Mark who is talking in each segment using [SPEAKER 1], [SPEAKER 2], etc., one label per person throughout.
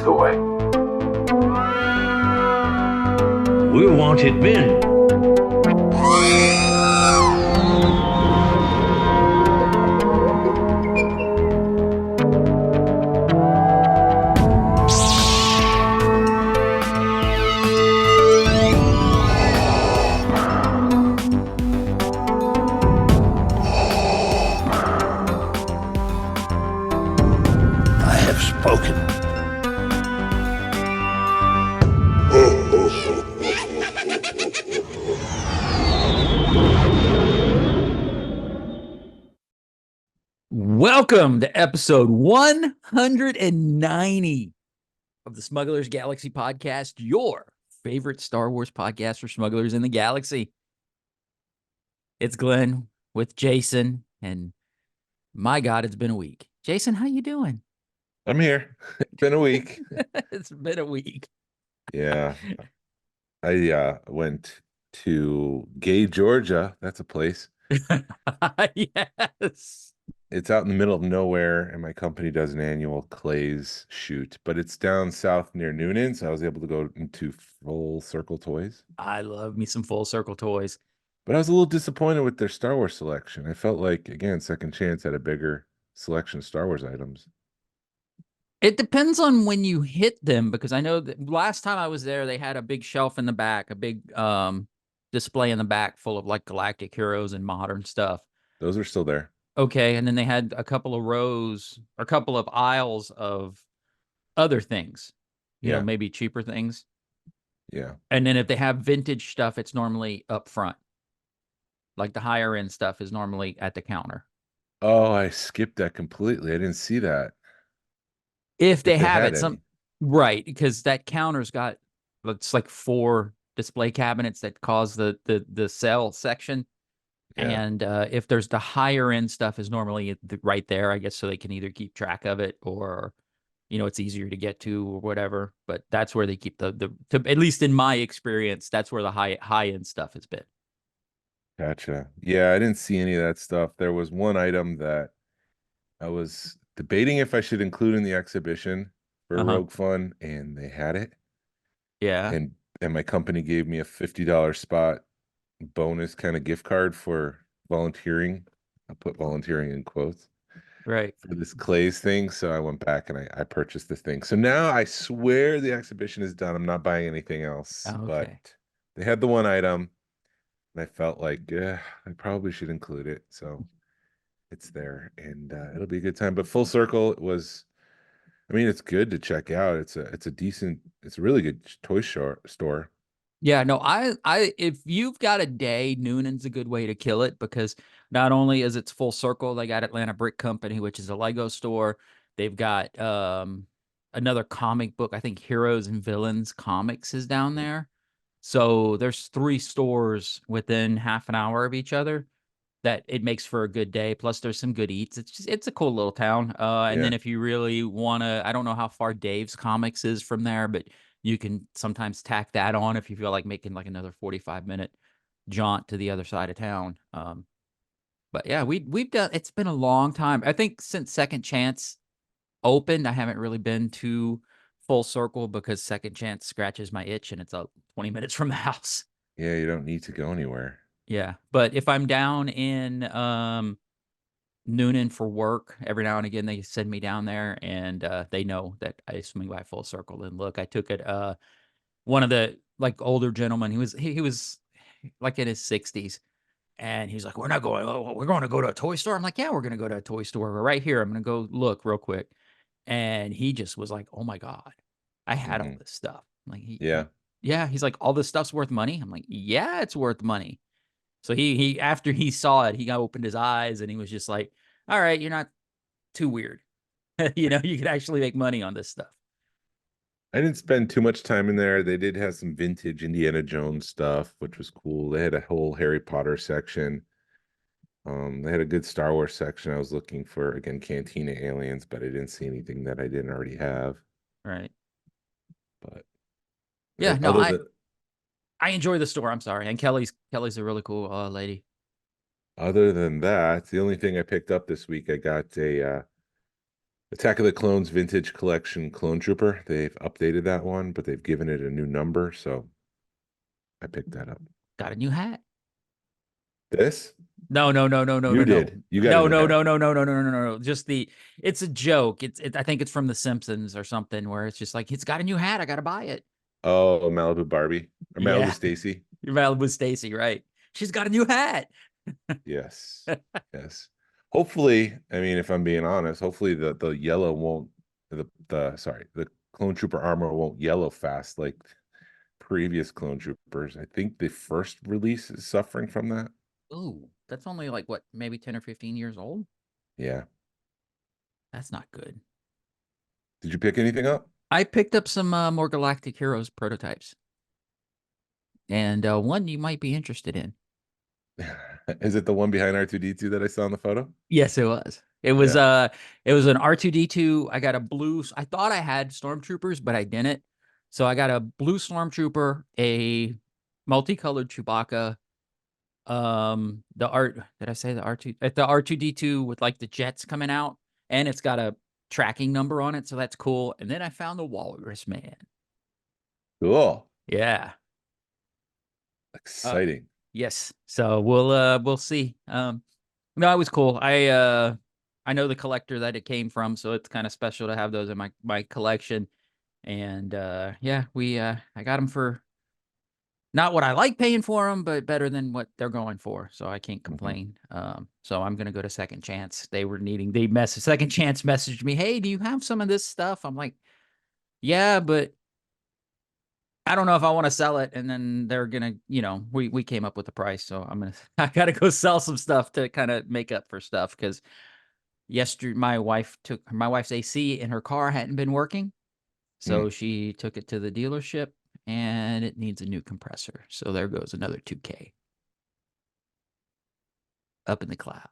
[SPEAKER 1] toy.
[SPEAKER 2] We're wanted men. I have spoken.
[SPEAKER 3] Welcome to episode 190 of the Smugglers Galaxy Podcast, your favorite Star Wars podcast for smugglers in the galaxy. It's Glen with Jason, and my God, it's been a week. Jason, how you doing?
[SPEAKER 4] I'm here. It's been a week.
[SPEAKER 3] It's been a week.
[SPEAKER 4] Yeah. I went to Gay, Georgia. That's a place.
[SPEAKER 3] Yes.
[SPEAKER 4] It's out in the middle of nowhere, and my company does an annual clays shoot, but it's down south near Noonan, so I was able to go into Full Circle Toys.
[SPEAKER 3] I love me some Full Circle toys.
[SPEAKER 4] But I was a little disappointed with their Star Wars selection. I felt like, again, Second Chance had a bigger selection of Star Wars items.
[SPEAKER 3] It depends on when you hit them, because I know that last time I was there, they had a big shelf in the back, a big display in the back full of like galactic heroes and modern stuff.
[SPEAKER 4] Those are still there.
[SPEAKER 3] Okay, and then they had a couple of rows, or a couple of aisles of other things, you know,
[SPEAKER 4] Yeah.
[SPEAKER 3] maybe cheaper things.
[SPEAKER 4] Yeah.
[SPEAKER 3] And then if they have vintage stuff, it's normally up front. Like the higher end stuff is normally at the counter.
[SPEAKER 4] Oh, I skipped that completely. I didn't see that.
[SPEAKER 3] If they
[SPEAKER 4] they
[SPEAKER 3] have
[SPEAKER 4] had
[SPEAKER 3] it,
[SPEAKER 4] any.
[SPEAKER 3] right, because that counter's got, it's like 4 display cabinets that cause the sell section.
[SPEAKER 4] Yeah.
[SPEAKER 3] And if there's the higher end stuff is normally right there, I guess, so they can either keep track of it or, you know, it's easier to get to or whatever. But that's where they keep at least in my experience, that's where the high end stuff has been.
[SPEAKER 4] Gotcha. Yeah, I didn't see any of that stuff. There was one item that I was debating if I should include in the exhibition for Rogue Fun, and they had it.
[SPEAKER 3] Yeah.
[SPEAKER 4] And my company gave me a $50 spot bonus kind of gift card for volunteering. I put volunteering in quotes
[SPEAKER 3] Right.
[SPEAKER 4] for this clays thing. So I went back and I purchased this thing. So now I swear the exhibition is done. I'm not buying anything else.
[SPEAKER 3] Okay.
[SPEAKER 4] But they had the one item, and I felt like, I probably should include it. So it's there, and it'll be a good time. But Full Circle, it's good to check out. It's a really good toy store.
[SPEAKER 3] Yeah, no, if you've got a day, Noonan's a good way to kill it, because not only is it's Full Circle, they got Atlanta Brick Company, which is a Lego store. They've got another comic book. I think Heroes and Villains Comics is down there. So there's 3 stores within half an hour of each other that it makes for a good day. Plus there's some good eats. It's a cool little town. And then if you really want to, I don't know how far Dave's Comics is from there, but you can sometimes tack that on if you feel like making like another 45-minute jaunt to the other side of town. But yeah, we've done, it's been a long time. I think since Second Chance opened, I haven't really been to Full Circle because Second Chance scratches my itch and it's 20 minutes from the house.
[SPEAKER 4] Yeah, you don't need to go anywhere.
[SPEAKER 3] Yeah. But if I'm down in Noonan for work, every now and again they send me down there, and they know that I swing by Full Circle and look. I took it one of the like older gentlemen, he was like in his 60s, and he's like, we're going to go to a toy store. I'm like, yeah, we're going to go to a toy store. We're right here. I'm going to go look real quick. And he just was like, oh my God, I had all this stuff. Like, yeah, he's like, all this stuff's worth money. I'm like, yeah, it's worth money. So he after he saw it, he opened his eyes and he was just like, all right, you're not too weird. You know, you could actually make money on this stuff.
[SPEAKER 4] I didn't spend too much time in there. They did have some vintage Indiana Jones stuff, which was cool. They had a whole Harry Potter section. They had a good Star Wars section. I was looking for, again, Cantina aliens, but I didn't see anything that I didn't already have.
[SPEAKER 3] Right.
[SPEAKER 4] But
[SPEAKER 3] yeah, no, I enjoy the store. I'm sorry. And Kelly's a really cool lady.
[SPEAKER 4] Other than that, the only thing I picked up this week, I got the Attack of the Clones Vintage Collection Clone Trooper. They've updated that one, but they've given it a new number, so I picked that up.
[SPEAKER 3] Got a new hat.
[SPEAKER 4] This?
[SPEAKER 3] No, no, no, no, no,
[SPEAKER 4] You
[SPEAKER 3] no, no,
[SPEAKER 4] did. You got a
[SPEAKER 3] no,
[SPEAKER 4] new
[SPEAKER 3] no,
[SPEAKER 4] hat.
[SPEAKER 3] no, no, no, no, no, no, no. Just it's a joke. I think it's from The Simpsons or something where it's just like, it's got a new hat. I got to buy it.
[SPEAKER 4] Oh, Malibu Barbie or Malibu
[SPEAKER 3] Yeah.
[SPEAKER 4] Stacy.
[SPEAKER 3] You're valid with Stacy, right? She's got a new hat.
[SPEAKER 4] Yes. Yes. Hopefully, I mean, if I'm being honest, hopefully the yellow won't the clone trooper armor won't yellow fast like previous clone troopers. I think the first release is suffering from that.
[SPEAKER 3] Ooh, that's only like what, maybe 10 or 15 years old?
[SPEAKER 4] Yeah.
[SPEAKER 3] That's not good.
[SPEAKER 4] Did you pick anything up?
[SPEAKER 3] I picked up some more Galactic Heroes prototypes. And one you might be interested in.
[SPEAKER 4] Is it the one behind R2D2 that I saw in the photo?
[SPEAKER 3] Yes, it was. It was it was an R2D2. I got a blue. I thought I had Stormtroopers, but I didn't. So I got a blue Stormtrooper, a multicolored Chewbacca. The art, did I say the R2 at the R2D2 with like the jets coming out, and it's got a tracking number on it, so that's cool. And then I found the Walrus Man.
[SPEAKER 4] Cool.
[SPEAKER 3] Yeah.
[SPEAKER 4] Exciting.
[SPEAKER 3] Yes. So we'll see. No, it was cool. I know the collector that it came from, so it's kind of special to have those in my collection. And yeah, I got them for not what I like paying for them, but better than what they're going for. So I can't complain. So I'm gonna go to Second Chance. Second Chance messaged me, "Hey, do you have some of this stuff?" I'm like, "Yeah, but I don't know if I want to sell it." And then they're gonna, we came up with the price, so I gotta go sell some stuff to kind of make up for stuff because yesterday my wife's AC in her car hadn't been working, so she took it to the dealership and it needs a new compressor. So there goes another 2K up in the clouds.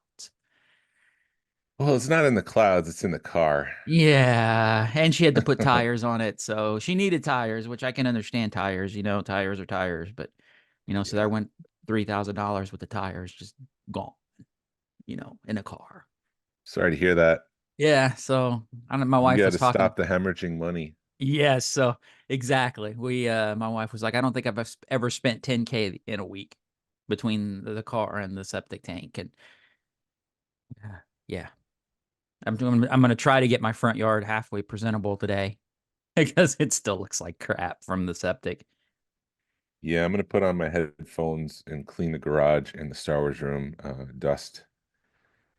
[SPEAKER 4] Well, it's not in the clouds, it's in the car.
[SPEAKER 3] Yeah, and she had to put tires on it, so she needed tires, which I can understand. Tires, tires are tires, but so there went $3,000 with the tires just gone, in a car.
[SPEAKER 4] Sorry to hear that.
[SPEAKER 3] Yeah, so my
[SPEAKER 4] You
[SPEAKER 3] wife
[SPEAKER 4] got
[SPEAKER 3] was
[SPEAKER 4] to
[SPEAKER 3] talking.
[SPEAKER 4] stop the hemorrhaging money.
[SPEAKER 3] Yes, so exactly. My wife was like, I don't think I've ever spent 10K in a week between the car and the septic tank, and yeah. I'm gonna try to get my front yard halfway presentable today because it still looks like crap from the septic.
[SPEAKER 4] Yeah, I'm gonna put on my headphones and clean the garage and the Star Wars room. Dust.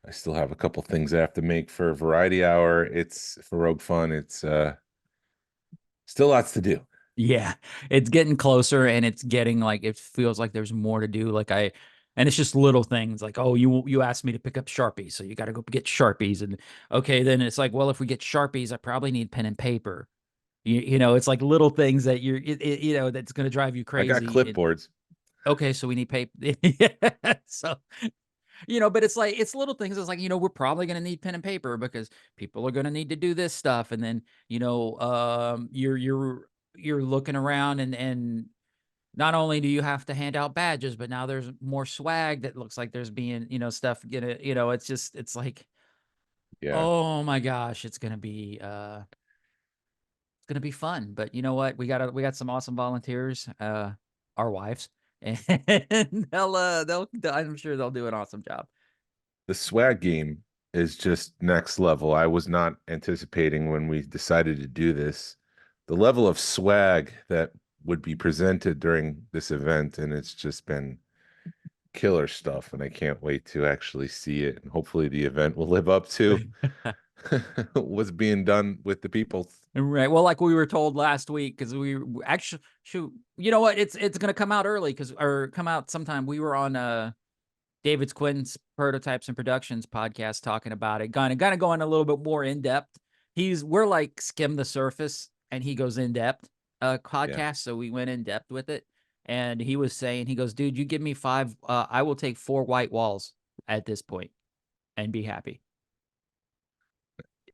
[SPEAKER 4] I still have a couple things I have to make for Variety Hour. It's for Rogue Fun. It's still lots to do.
[SPEAKER 3] Yeah, it's getting closer, and it's getting like it feels like there's more to do. And it's just little things like, oh, you asked me to pick up Sharpies, so you got to go get Sharpies, and okay, then it's like, well, if we get Sharpies, I probably need pen and paper. It's like little things that that's going to drive you
[SPEAKER 4] I got
[SPEAKER 3] crazy.
[SPEAKER 4] clipboards.
[SPEAKER 3] Okay, so we need paper. So, but it's like, it's little things. It's like, we're probably going to need pen and paper because people are going to need to do this stuff. And then, you're looking around and not only do you have to hand out badges, but now there's more swag that looks like there's being, stuff gonna, it's like,
[SPEAKER 4] Yeah.
[SPEAKER 3] oh my gosh, it's going to be fun. But you know what? We got some awesome volunteers, our wives, and I'm sure they'll do an awesome job.
[SPEAKER 4] The swag game is just next level. I was not anticipating when we decided to do this, the level of swag that would be presented during this event, and it's just been killer stuff, and I can't wait to actually see it, and hopefully the event will live up to what's being done with the people.
[SPEAKER 3] Right. Well, like we were told last week, because we actually, shoot, you know what? It's going to come out early or come out sometime. We were on David's Quinn's Prototypes and Productions podcast talking about it, kind of going a little bit more in depth. We're like skim the surface, and he goes in depth podcast. Yeah. So we went in depth with it, and he was saying, he goes, dude, you give me 5, I will take 4 white walls at this point and be happy.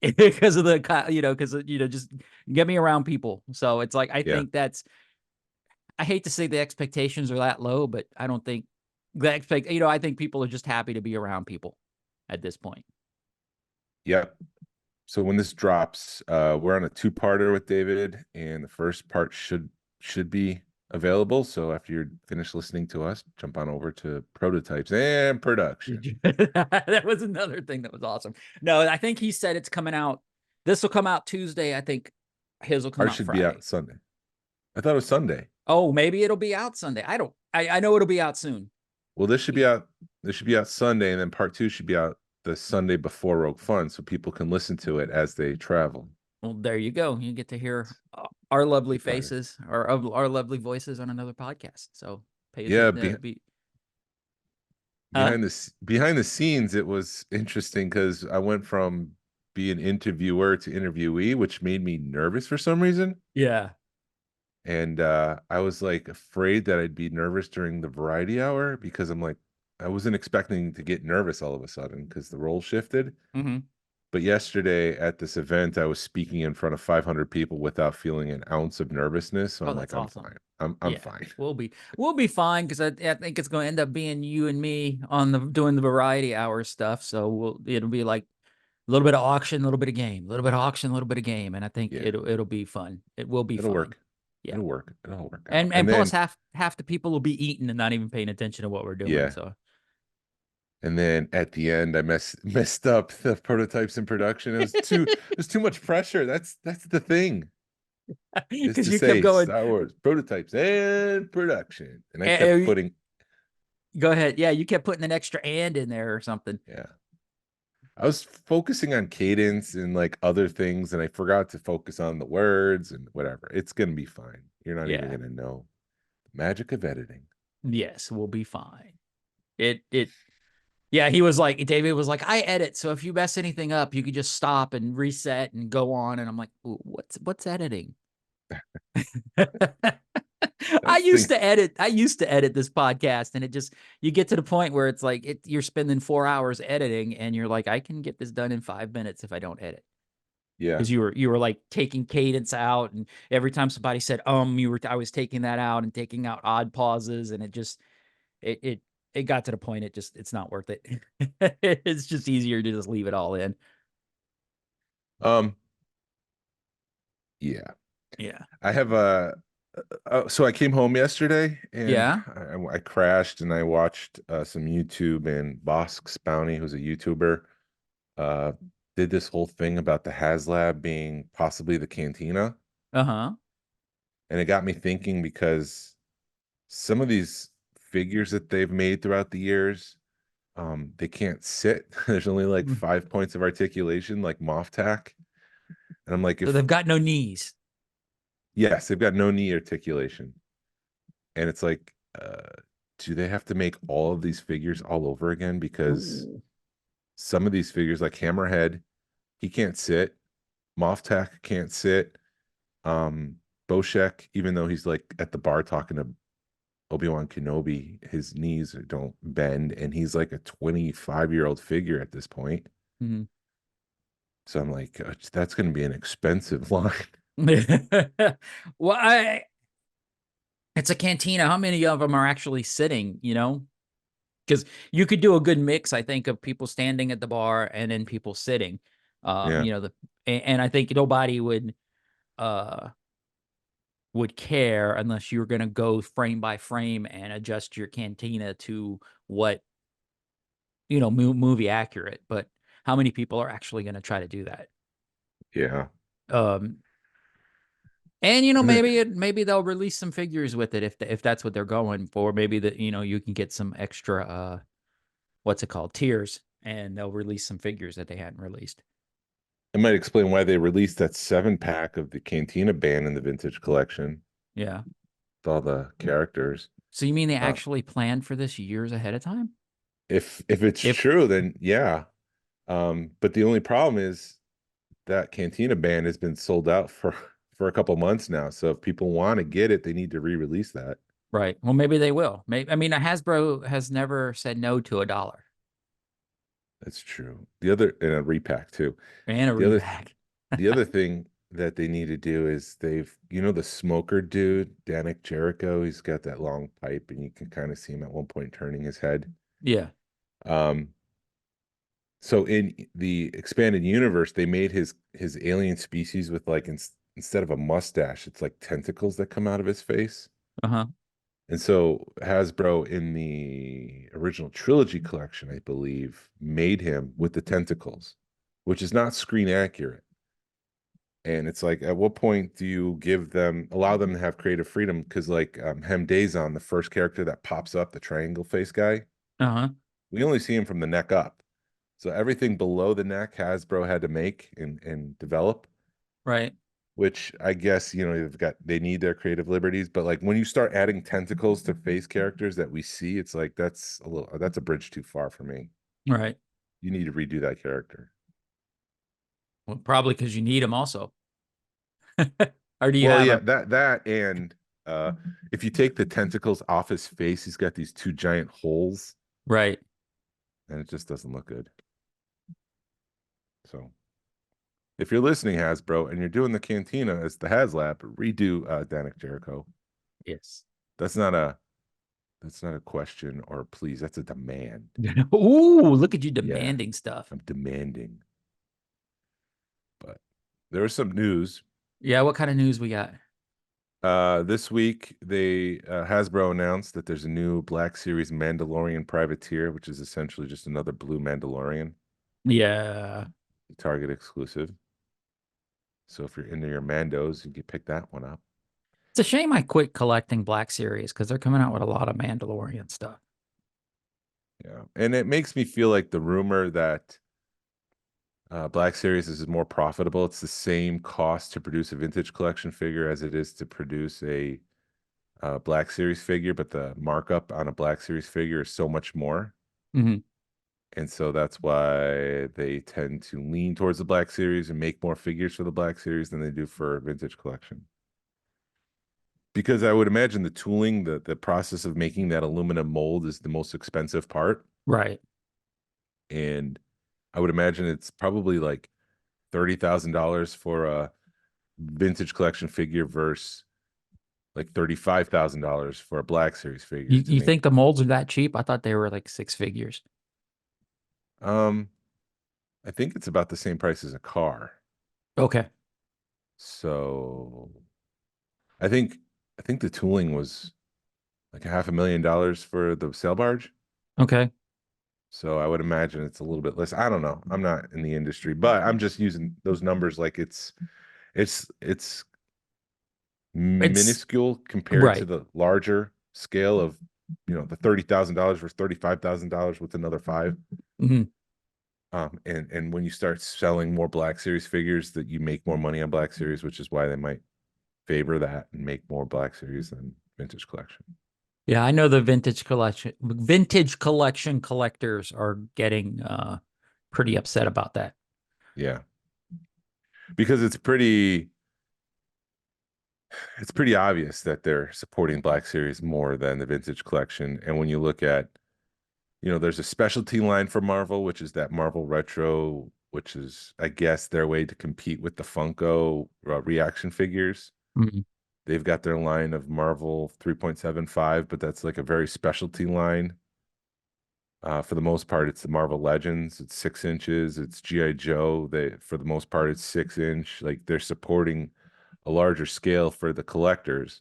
[SPEAKER 3] Because of just get me around people. So it's like, I think I hate to say the expectations are that low, but I don't think I think people are just happy to be around people at this point.
[SPEAKER 4] Yep. So when this drops, we're on a two-parter with David, and the first part should be available. So after you're finished listening to us, jump on over to prototypes and production.
[SPEAKER 3] That was another thing that was awesome. No, I think he said it's coming out. This will come out Tuesday. I think his will come
[SPEAKER 4] Ours
[SPEAKER 3] out
[SPEAKER 4] should be
[SPEAKER 3] Friday.
[SPEAKER 4] out Sunday. I thought it was Sunday.
[SPEAKER 3] Oh, maybe it'll be out Sunday. I know it'll be out soon.
[SPEAKER 4] Well, this should be out. This should be out Sunday, and then part two should be out the Sunday before Rogue Fun, so people can listen to it as they travel.
[SPEAKER 3] Well, there you go. You get to hear our lovely
[SPEAKER 4] Fire.
[SPEAKER 3] faces or our lovely voices on another podcast. So
[SPEAKER 4] Yeah, behind the scenes, it was interesting because I went from being interviewer to interviewee, which made me nervous for some reason.
[SPEAKER 3] yeah.
[SPEAKER 4] And I was like afraid that I'd be nervous during the variety hour because I'm like, I wasn't expecting to get nervous all of a sudden because the role shifted.
[SPEAKER 3] Mm-hmm.
[SPEAKER 4] But yesterday at this event, I was speaking in front of 500 people without feeling an ounce of nervousness. So I'm like,
[SPEAKER 3] That's
[SPEAKER 4] I'm
[SPEAKER 3] awesome.
[SPEAKER 4] fine. I'm fine.
[SPEAKER 3] We'll be fine because I think it's going to end up being you and me on doing the variety hour stuff. So it'll be like a little bit of auction, a little bit of game, a little bit of auction, a little bit of game, and I think it'll be fun. It will be
[SPEAKER 4] It'll
[SPEAKER 3] fun.
[SPEAKER 4] work.
[SPEAKER 3] Yeah,
[SPEAKER 4] It'll work. It'll work out.
[SPEAKER 3] and
[SPEAKER 4] then,
[SPEAKER 3] plus half the people will be eating and not even paying attention to what we're doing.
[SPEAKER 4] Yeah.
[SPEAKER 3] So.
[SPEAKER 4] And then at the end, I messed up the prototypes in production. It was there's too much pressure. That's the thing.
[SPEAKER 3] Because
[SPEAKER 4] To
[SPEAKER 3] you
[SPEAKER 4] say
[SPEAKER 3] kept going.
[SPEAKER 4] Star Wars prototypes and production, and I kept putting.
[SPEAKER 3] Go ahead. Yeah, you kept putting an extra "and" in there or something.
[SPEAKER 4] Yeah, I was focusing on cadence and like other things, and I forgot to focus on the words and whatever. It's gonna be fine. You're not even gonna know the magic of editing.
[SPEAKER 3] Yes, we'll be fine. Yeah, David was like, I edit, so if you mess anything up, you could just stop and reset and go on. And I'm like, what's editing? I used to edit this podcast, and you get to the point where it's like you're spending 4 hours editing, and you're like, I can get this done in 5 minutes if I don't edit.
[SPEAKER 4] Yeah,
[SPEAKER 3] because you were like taking cadence out, and every time somebody said I was taking that out and taking out odd pauses, and it got to the point it's not worth it. It's just easier to just leave it all in.
[SPEAKER 4] Yeah.
[SPEAKER 3] I
[SPEAKER 4] have so I came home yesterday and I crashed and I watched some YouTube, and Bosk's Bounty, who's a YouTuber, did this whole thing about the HasLab being possibly the cantina.
[SPEAKER 3] Uh-huh.
[SPEAKER 4] And it got me thinking because some of these figures that they've made throughout the years, they can't sit. There's only like 5 points of articulation, like Moff Tack. And I'm like,
[SPEAKER 3] so they've got no knees.
[SPEAKER 4] Yes, they've got no knee articulation. And it's like, do they have to make all of these figures all over again? Because some of these figures, like Hammerhead, he can't sit. Moff Tack can't sit. Boshek, even though he's like at the bar talking to Obi-Wan Kenobi, his knees don't bend, and he's like a 25-year-old figure at this point.
[SPEAKER 3] Mm-hmm.
[SPEAKER 4] So I'm like, that's going to be an expensive line.
[SPEAKER 3] Well, it's a cantina. How many of them are actually sitting, because you could do a good mix, I think, of people standing at the bar and then people sitting. And I think nobody would care unless you were going to go frame by frame and adjust your cantina to what movie accurate. But how many people are actually going to try to do that?
[SPEAKER 4] Yeah.
[SPEAKER 3] And maybe they'll release some figures with it if that's what they're going for. Maybe that you can get some extra what's it called, tiers, and they'll release some figures that they hadn't released.
[SPEAKER 4] It might explain why they released that 7-pack of the Cantina band in the vintage collection.
[SPEAKER 3] Yeah,
[SPEAKER 4] with all the characters.
[SPEAKER 3] So you mean they actually planned for this years ahead of time?
[SPEAKER 4] If it's true, then yeah. But the only problem is that Cantina band has been sold out for a couple months now. So if people want to get it, they need to re-release that.
[SPEAKER 3] Right. Well, maybe they will. Hasbro has never said no to $1.
[SPEAKER 4] That's true. And a repack too.
[SPEAKER 3] And a repack.
[SPEAKER 4] The other thing that they need to do is the smoker dude, Danik Jericho, he's got that long pipe and you can kind of see him at one point turning his head.
[SPEAKER 3] Yeah.
[SPEAKER 4] So in the expanded universe, they made his alien species with like instead of a mustache, it's like tentacles that come out of his face.
[SPEAKER 3] Uh-huh.
[SPEAKER 4] And so Hasbro in the original trilogy collection, I believe, made him with the tentacles, which is not screen accurate. And it's like, at what point do you allow them to have creative freedom? Because like Hemdazon, the first character that pops up, the triangle face guy,
[SPEAKER 3] Uh-huh.
[SPEAKER 4] we only see him from the neck up. So everything below the neck Hasbro had to make and develop,
[SPEAKER 3] Right.
[SPEAKER 4] which I guess, they need their creative liberties. But like when you start adding tentacles to face characters that we see, it's like that's a bridge too far for me.
[SPEAKER 3] Right.
[SPEAKER 4] You need to redo that character.
[SPEAKER 3] Well, probably because you need them also. Or do you
[SPEAKER 4] Well,
[SPEAKER 3] have
[SPEAKER 4] yeah,
[SPEAKER 3] them?
[SPEAKER 4] that and if you take the tentacles off his face, he's got these two giant holes,
[SPEAKER 3] Right.
[SPEAKER 4] and it just doesn't look good. So if you're listening, Hasbro, and you're doing the Cantina as the HasLab, redo Danik Jericho.
[SPEAKER 3] Yes.
[SPEAKER 4] That's not a question or please. That's a demand.
[SPEAKER 3] Ooh, look at you
[SPEAKER 4] Yeah,
[SPEAKER 3] demanding stuff.
[SPEAKER 4] I'm demanding. But there was some news.
[SPEAKER 3] Yeah, what kind of news we got?
[SPEAKER 4] This week they Hasbro announced that there's a new Black Series Mandalorian Privateer, which is essentially just another blue Mandalorian,
[SPEAKER 3] Yeah.
[SPEAKER 4] Target exclusive. So if you're into your Mandos, you can pick that one up.
[SPEAKER 3] It's a shame I quit collecting Black Series because they're coming out with a lot of Mandalorian stuff.
[SPEAKER 4] Yeah, and it makes me feel like the rumor that Black Series is more profitable. It's the same cost to produce a vintage collection figure as it is to produce a Black Series figure, but the markup on a Black Series figure is so much more.
[SPEAKER 3] Mhm.
[SPEAKER 4] And so that's why they tend to lean towards the Black Series and make more figures for the Black Series than they do for a vintage collection. Because I would imagine the tooling, the process of making that aluminum mold is the most expensive part.
[SPEAKER 3] Right.
[SPEAKER 4] And I would imagine it's probably like $30,000 for a vintage collection figure versus like $35,000 for a Black Series figure
[SPEAKER 3] You
[SPEAKER 4] to
[SPEAKER 3] you
[SPEAKER 4] make.
[SPEAKER 3] think the molds are that cheap? I thought they were like six figures.
[SPEAKER 4] Um, I think it's about the same price as a car.
[SPEAKER 3] Okay.
[SPEAKER 4] So I think the tooling was like $500,000 for the sail barge.
[SPEAKER 3] Okay.
[SPEAKER 4] So I would imagine it's a little bit less. I don't know. I'm not in the industry, but I'm just using those numbers like it's
[SPEAKER 3] It's
[SPEAKER 4] minuscule compared to
[SPEAKER 3] right.
[SPEAKER 4] the larger scale of the $30,000 versus $35,000 with another five.
[SPEAKER 3] Mhm.
[SPEAKER 4] And when you start selling more Black Series figures, that you make more money on Black Series, which is why they might favor that and make more Black Series than vintage collection.
[SPEAKER 3] Yeah, I know the vintage collection collectors are getting pretty upset about that.
[SPEAKER 4] Yeah, because it's pretty obvious that they're supporting Black Series more than the vintage collection. And when you look at, there's a specialty line for Marvel, which is that Marvel Retro, which is, I guess, their way to compete with the Funko reaction figures.
[SPEAKER 3] Mhm.
[SPEAKER 4] They've got their line of Marvel 3.75, but that's like a very specialty line. For the most part, it's the Marvel Legends. It's 6 inches. It's GI Joe. For the most part, it's 6 inch. Like they're supporting a larger scale for the collectors.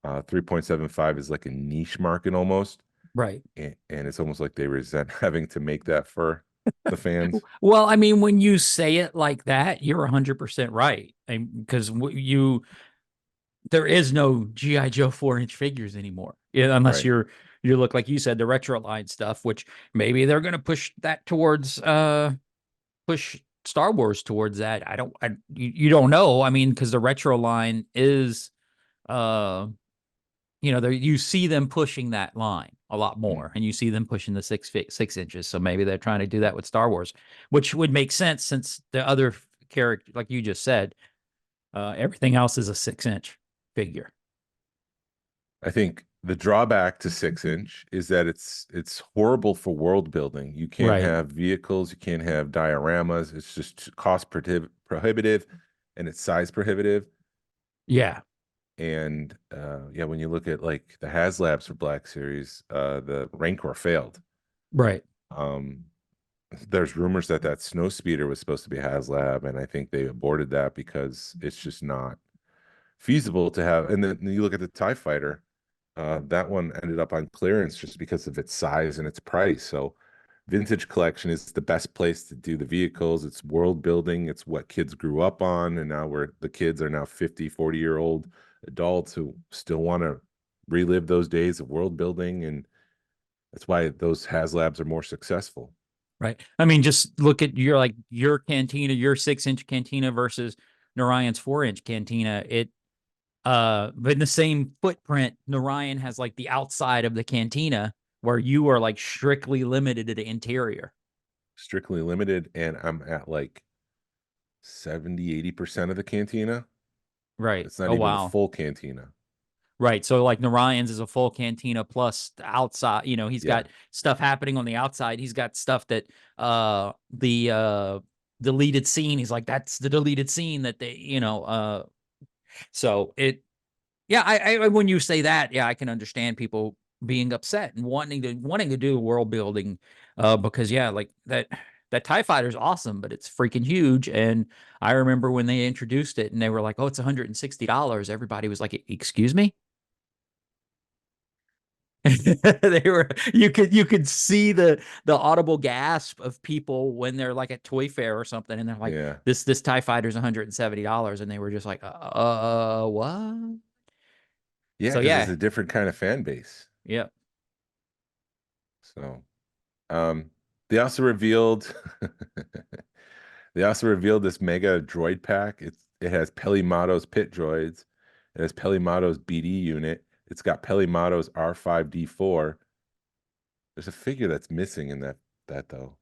[SPEAKER 4] 3.75 is like a niche market almost,
[SPEAKER 3] Right.
[SPEAKER 4] and it's almost like they resent having to make that for the fans.
[SPEAKER 3] Well, I mean, when you say it like that, you're 100% right. Because there is no GI Joe 4-inch figures anymore. Yeah, unless
[SPEAKER 4] Right.
[SPEAKER 3] you look like you said the retro line stuff, which maybe they're going to push that towards push Star Wars towards that. You don't know. I mean, because the retro line is uh you see them pushing that line a lot more, and you see them pushing the 6 inches. So maybe they're trying to do that with Star Wars, which would make sense since the other character, like you just said, everything else is a 6-inch figure.
[SPEAKER 4] I think the drawback to 6 inch is that it's horrible for world building. You can't
[SPEAKER 3] Right.
[SPEAKER 4] have vehicles, you can't have dioramas. It's just cost prohibitive, and it's size prohibitive.
[SPEAKER 3] Yeah.
[SPEAKER 4] And yeah, when you look at like the HasLabs for Black Series, the Rancor failed.
[SPEAKER 3] Right.
[SPEAKER 4] Um, there's rumors that that snow speeder was supposed to be a HasLab, and I think they aborted that because it's just not feasible to have. And then you look at the TIE Fighter, that one ended up on clearance just because of its size and its price. So vintage collection is the best place to do the vehicles. It's world building. It's what kids grew up on. And now the kids are now 50, 40-year-old adults who still want to relive those days of world building. And that's why those HasLabs are more successful.
[SPEAKER 3] Right. I mean, just look at your cantina, your 6-inch cantina versus Narayan's 4-inch cantina. But in the same footprint, Narayan has like the outside of the cantina where you are like strictly limited to the interior.
[SPEAKER 4] Strictly limited, and I'm at like 70-80% of the cantina.
[SPEAKER 3] Right.
[SPEAKER 4] It's not
[SPEAKER 3] Oh,
[SPEAKER 4] even the
[SPEAKER 3] wow.
[SPEAKER 4] full cantina.
[SPEAKER 3] Right. So like Narayan's is a full cantina plus the outside, he's
[SPEAKER 4] Yeah.
[SPEAKER 3] got stuff happening on the outside. He's got stuff that the deleted scene, he's like, that's the deleted scene that so yeah, I when you say that, yeah, I can understand people being upset and wanting to do world building, because yeah, like that TIE Fighter is awesome, but it's freaking huge. And I remember when they introduced it and they were like, oh, it's $160. Everybody was like, excuse me? You could see the audible gasp of people when they're like at Toy Fair or something, and they're like,
[SPEAKER 4] Yeah.
[SPEAKER 3] this TIE Fighter's $170, and they were just like, what?
[SPEAKER 4] Yeah,
[SPEAKER 3] So
[SPEAKER 4] because it's
[SPEAKER 3] yeah,
[SPEAKER 4] a different kind of fan base.
[SPEAKER 3] yeah.
[SPEAKER 4] So, um, they also revealed they also revealed this mega droid pack. It has Pelimato's pit droids. It has Pelimato's BD unit. It's got Pelimato's R5D4. There's a figure that's missing in that though.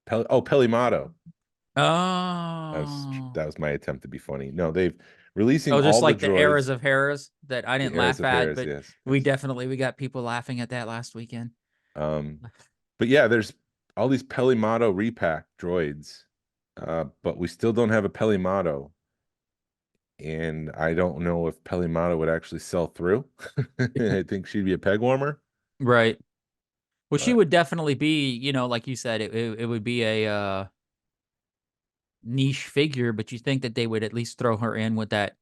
[SPEAKER 4] Pelimato.
[SPEAKER 3] Oh,
[SPEAKER 4] That was my attempt to be funny. No, they've releasing
[SPEAKER 3] oh, just
[SPEAKER 4] all the
[SPEAKER 3] like the eras
[SPEAKER 4] droids.
[SPEAKER 3] of Harris that I
[SPEAKER 4] The
[SPEAKER 3] didn't
[SPEAKER 4] eras
[SPEAKER 3] laugh
[SPEAKER 4] of
[SPEAKER 3] at,
[SPEAKER 4] Harris,
[SPEAKER 3] but
[SPEAKER 4] yes,
[SPEAKER 3] we
[SPEAKER 4] yes.
[SPEAKER 3] definitely got people laughing at that last weekend.
[SPEAKER 4] Um, but yeah, there's all these Pelimato repack droids, but we still don't have a Pelimato, and I don't know if Pelimato would actually sell through. I think she'd be a peg warmer,
[SPEAKER 3] Right. Well, she
[SPEAKER 4] but
[SPEAKER 3] would definitely be, like you said, it would be a niche figure, but you think that they would at least throw her in with that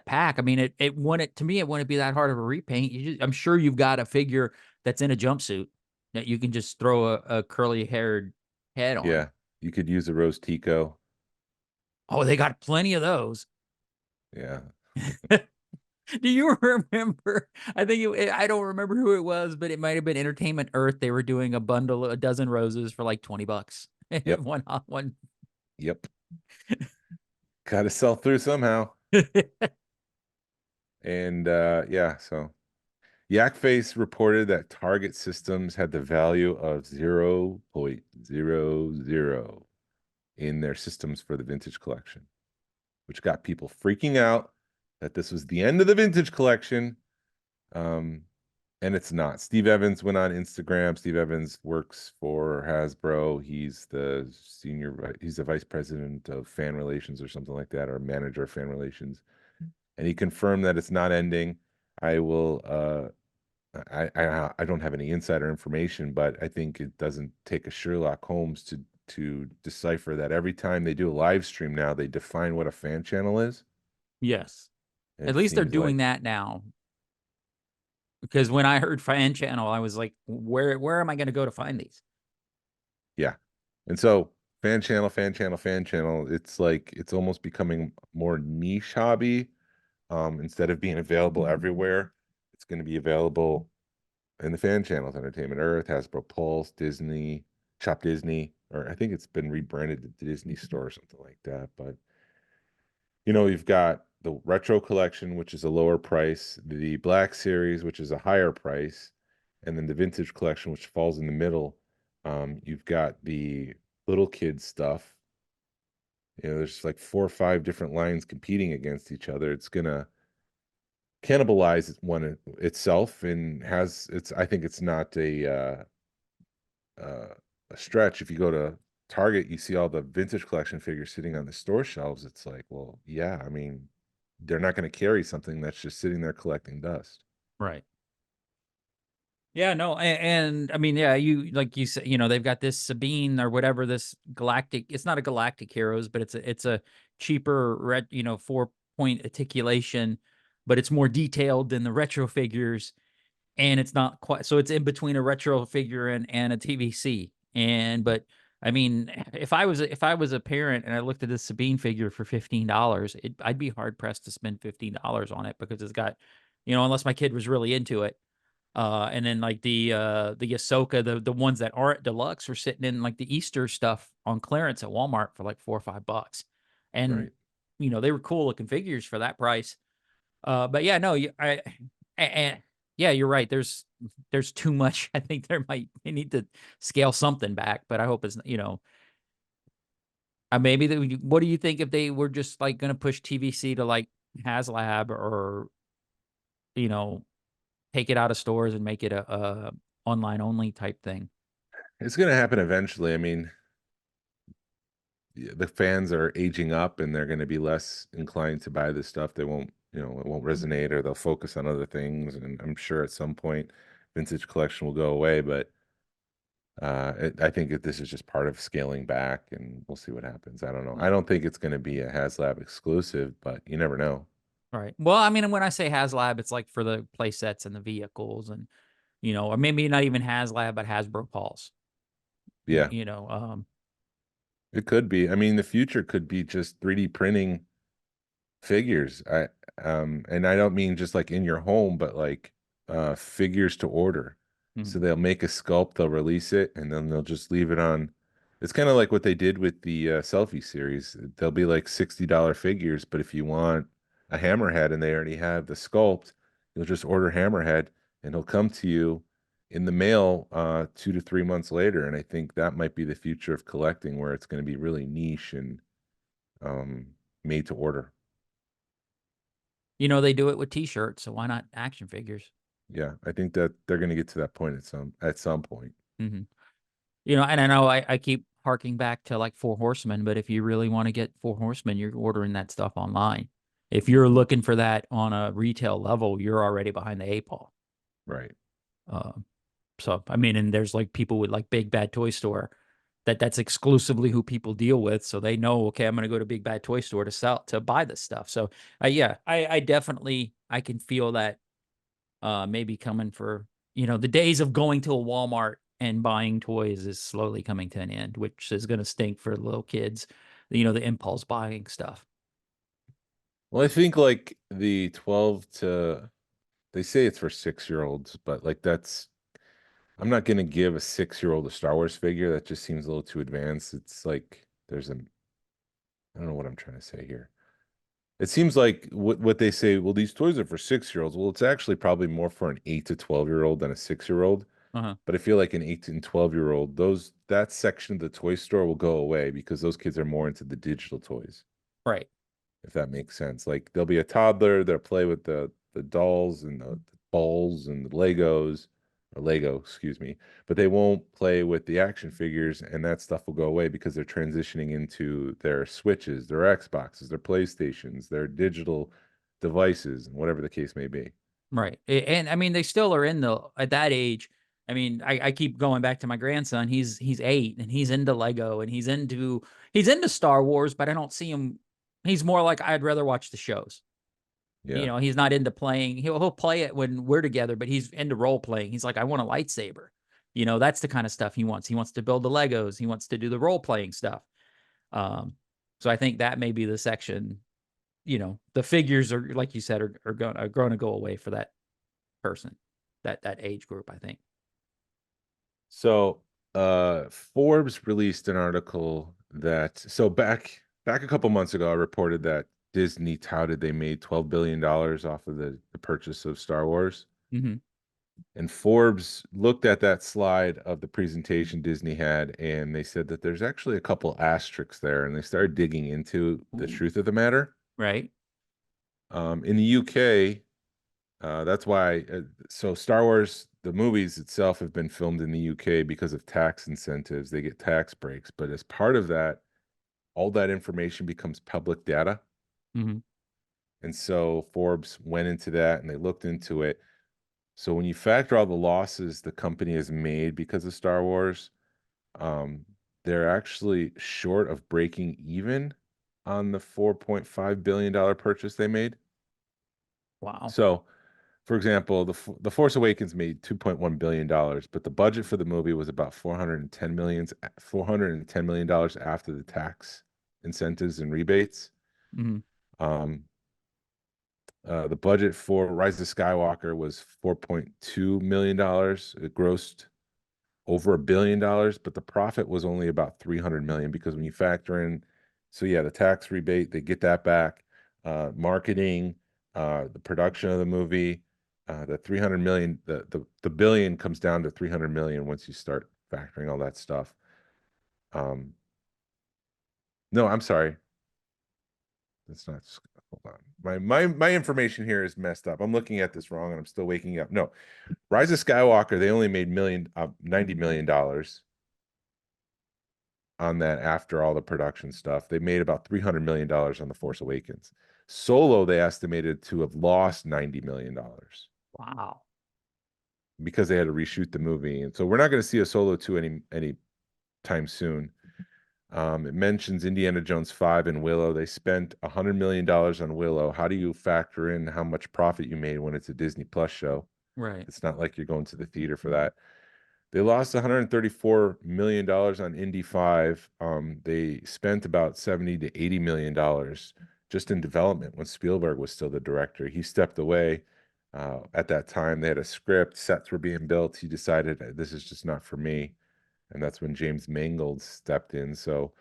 [SPEAKER 3] pack. I mean, it wouldn't, to me, it wouldn't be that hard of a repaint. I'm sure you've got a figure that's in a jumpsuit that you can just throw a curly haired head on.
[SPEAKER 4] yeah, you could use a Rose Tico.
[SPEAKER 3] Oh, they got plenty of those.
[SPEAKER 4] Yeah,
[SPEAKER 3] Do you remember? I don't remember who it was, but it might have been Entertainment Earth. They were doing a dozen roses for like $20.
[SPEAKER 4] yep,
[SPEAKER 3] One.
[SPEAKER 4] yep. Got to sell through somehow, and yeah, so. Yak Face reported that Target Systems had the value of 0.00 in their systems for the vintage collection, which got people freaking out that this was the end of the vintage collection. And it's not. Steve Evans went on Instagram. Steve Evans works for Hasbro. He's the vice president of fan relations or something like that, or manager of fan relations. And he confirmed that it's not ending. I will I don't have any insider information, but I think it doesn't take a Sherlock Holmes to decipher that every time they do a live stream now, they define what a fan channel is.
[SPEAKER 3] Yes.
[SPEAKER 4] And
[SPEAKER 3] At
[SPEAKER 4] it
[SPEAKER 3] least they're
[SPEAKER 4] seems
[SPEAKER 3] doing
[SPEAKER 4] like,
[SPEAKER 3] that now. Because when I heard fan channel, I was like, where am I going to go to find these?
[SPEAKER 4] yeah. And so fan channel, fan channel, fan channel, it's like it's almost becoming more niche hobby. Instead of being available everywhere, it's going to be available in the fan channels, Entertainment Earth, Hasbro Pulse, Disney, Shop Disney, or I think it's been rebranded to Disney Store or something like that. But you've got the retro collection, which is a lower price, the Black Series, which is a higher price, and then the vintage collection, which falls in the middle. You've got the little kids stuff. There's like 4 or 5 different lines competing against each other. It's gonna cannibalize one itself, and I think it's not uh, a stretch. If you go to Target, you see all the vintage collection figures sitting on the store shelves. It's like, well, yeah, I mean, they're not going to carry something that's just sitting there collecting dust.
[SPEAKER 3] Right. Yeah, no, and I mean, yeah, you like you said, they've got this Sabine or whatever, this galactic. It's not a galactic heroes, but it's a cheaper, 4-point articulation, but it's more detailed than the retro figures, and it's not quite. So it's in between a retro figure and a TVC. But I mean, if I was a parent and I looked at this Sabine figure for $15, I'd be hard pressed to spend $15 on it because it's got, unless my kid was really into it. And then like the Ahsoka, the ones that aren't deluxe are sitting in like the Easter stuff on clearance at Walmart for like $4 or $5. And
[SPEAKER 4] Right.
[SPEAKER 3] they were cool looking figures for that price. But yeah, no, and yeah, you're right. There's too much. I think they need to scale something back, but I hope it's, maybe what do you think if they were just like going to push TVC to like HasLab or, you know, take it out of stores and make it a online only type thing?
[SPEAKER 4] It's going to happen eventually. I mean, the fans are aging up and they're going to be less inclined to buy this stuff. They won't, it won't resonate, or they'll focus on other things. And I'm sure at some point vintage collection will go away, but I think that this is just part of scaling back, and we'll see what happens. I don't know. I don't think it's going to be a HasLab exclusive, but you never know.
[SPEAKER 3] Right. Well, I mean, when I say HasLab, it's like for the play sets and the vehicles and, or maybe not even HasLab, but Hasbro Pulse.
[SPEAKER 4] Yeah,
[SPEAKER 3] You know,
[SPEAKER 4] it could be. I mean, the future could be just 3D printing figures. And I don't mean just like in your home, but like figures to order. So
[SPEAKER 3] mm,
[SPEAKER 4] they'll make a sculpt, they'll release it, and then they'll just leave it on. It's kind of like what they did with the selfie series. They'll be like $60 figures, but if you want a hammerhead and they already have the sculpt, you'll just order hammerhead and he'll come to you in the mail 2 to 3 months later. And I think that might be the future of collecting, where it's going to be really niche and um, made to order.
[SPEAKER 3] they do it with T-shirts, so why not action figures?
[SPEAKER 4] Yeah, I think that they're going to get to that point at some point.
[SPEAKER 3] hmm And I know I keep harking back to like Four Horsemen, but if you really want to get Four Horsemen, you're ordering that stuff online. If you're looking for that on a retail level, you're already behind the eight ball.
[SPEAKER 4] Right.
[SPEAKER 3] Uh, So, I mean, and there's like people with like Big Bad Toy Store that's exclusively who people deal with. So they know, okay, I'm going to go to Big Bad Toy Store to buy this stuff. So, yeah, I definitely, I can feel that maybe coming for, the days of going to a Walmart and buying toys is slowly coming to an end, which is going to stink for little kids, the impulse buying stuff.
[SPEAKER 4] Well, I think like the 12 to, they say it's for 6-year-olds, but like I'm not going to give a 6-year-old a Star Wars figure. That just seems a little too advanced. It's like I don't know what I'm trying to say here. It seems like what they say, well, these toys are for 6-year-olds. Well, it's actually probably more for an 8 to 12-year-old than a 6-year-old.
[SPEAKER 3] Uh-huh.
[SPEAKER 4] But I feel like an 8 and 12-year-old, that section of the toy store will go away because those kids are more into the digital toys,
[SPEAKER 3] Right.
[SPEAKER 4] if that makes sense. Like there'll be a toddler, they'll play with the dolls and the balls and the Legos, or Lego, excuse me, but they won't play with the action figures, and that stuff will go away because they're transitioning into their Switches, their Xboxes, their PlayStations, their digital devices, and whatever the case may be.
[SPEAKER 3] Right. And I mean, they still are at that age. I mean, I keep going back to my grandson. He's 8 and he's into Lego and he's into Star Wars, but I don't see him. He's more like, I'd rather watch the shows.
[SPEAKER 4] Yeah.
[SPEAKER 3] He's not into playing. He'll play it when we're together, but he's into role playing. He's like, I want a lightsaber. That's the kind of stuff he wants. He wants to build the Legos. He wants to do the role playing stuff. Um, so I think that may be the section. The figures are, like you said, are going to go away for that person, that age group, I think.
[SPEAKER 4] So, Forbes released an article back a couple months ago, I reported that Disney touted they made $12 billion off of the purchase of Star Wars.
[SPEAKER 3] Mm-hmm.
[SPEAKER 4] And Forbes looked at that slide of the presentation Disney had, and they said that there's actually a couple asterisks there, and they started digging into the truth of the matter.
[SPEAKER 3] Right.
[SPEAKER 4] In the UK, that's why. So Star Wars, the movies itself have been filmed in the UK because of tax incentives. They get tax breaks, but as part of that, all that information becomes public data.
[SPEAKER 3] Mm-hmm.
[SPEAKER 4] And so Forbes went into that and they looked into it. So when you factor all the losses the company has made because of Star Wars, they're actually short of breaking even on the $4.5 billion purchase they made.
[SPEAKER 3] Wow.
[SPEAKER 4] So, for example, the Force Awakens made $2.1 billion, but the budget for the movie was about $410 million after the tax incentives and rebates.
[SPEAKER 3] Mhm.
[SPEAKER 4] Um, the budget for Rise of Skywalker was $4.2 million. It grossed over $1 billion, but the profit was only about 300 million because when you factor in, so yeah, the tax rebate, they get that back, marketing, the production of the movie, the 300 million, the billion comes down to 300 million once you start factoring all that stuff. No, I'm sorry. That's not, hold on. My information here is messed up. I'm looking at this wrong and I'm still waking up. No, Rise of Skywalker, they only made $90 million on that after all the production stuff. They made about $300 million on The Force Awakens. Solo, they estimated to have lost $90 million
[SPEAKER 3] Wow.
[SPEAKER 4] because they had to reshoot the movie. And so we're not going to see a Solo 2 any time soon. It mentions Indiana Jones 5 and Willow. They spent $100 million on Willow. How do you factor in how much profit you made when it's a Disney Plus show?
[SPEAKER 3] Right.
[SPEAKER 4] It's not like you're going to the theater for that. They lost $134 million on Indy 5. They spent about $70 to $80 million just in development when Spielberg was still the director. He stepped away. At that time, they had a script, sets were being built. He decided this is just not for me. And that's when James Mangold stepped in. So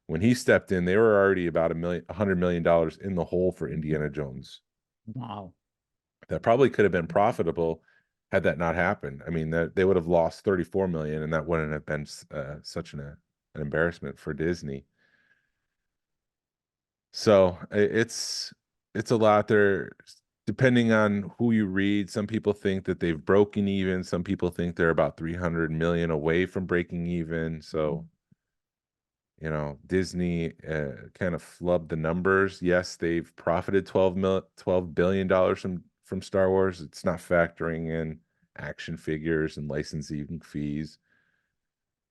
[SPEAKER 4] when he stepped in, they were already about $100 million in the hole for Indiana Jones.
[SPEAKER 3] Wow.
[SPEAKER 4] That probably could have been profitable had that not happened. I mean, that they would have lost 34 million, and that wouldn't have been such an embarrassment for Disney. So it's a lot there. Depending on who you read, some people think that they've broken even. Some people think they're about 300 million away from breaking even. So, you know, Disney kind of flubbed the numbers. Yes, they've profited $12 billion from Star Wars. It's not factoring in action figures and licensing fees.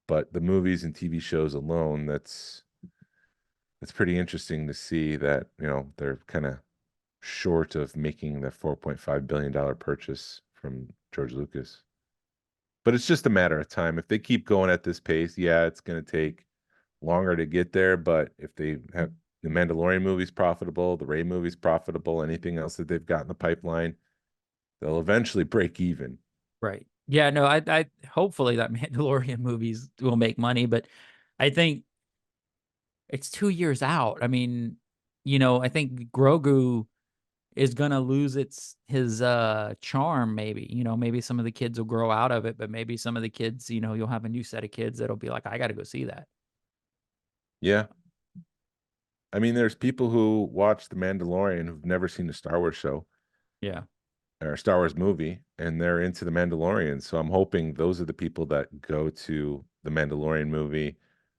[SPEAKER 4] But the movies and TV shows alone, that's pretty interesting to see that, you know, they're kind of short of making the $4.5 billion purchase from George Lucas. But it's just a matter of time. If they keep going at this pace, yeah, it's going to take longer to get there. But if they have the Mandalorian movies profitable, the Rey movies profitable, anything else that they've got in the pipeline, they'll eventually break even.
[SPEAKER 3] Right. Yeah, no, I hopefully that Mandalorian movies will make money, but I think it's 2 years out. I mean, I think Grogu is gonna lose his charm maybe. Maybe some of the kids will grow out of it, but maybe some of the kids, you'll have a new set of kids that'll be like, I gotta go see that.
[SPEAKER 4] Yeah. I mean, there's people who watch The Mandalorian who've never seen a Star Wars show
[SPEAKER 3] Yeah.
[SPEAKER 4] or a Star Wars movie, and they're into The Mandalorian. So I'm hoping those are the people that go to the Mandalorian movie,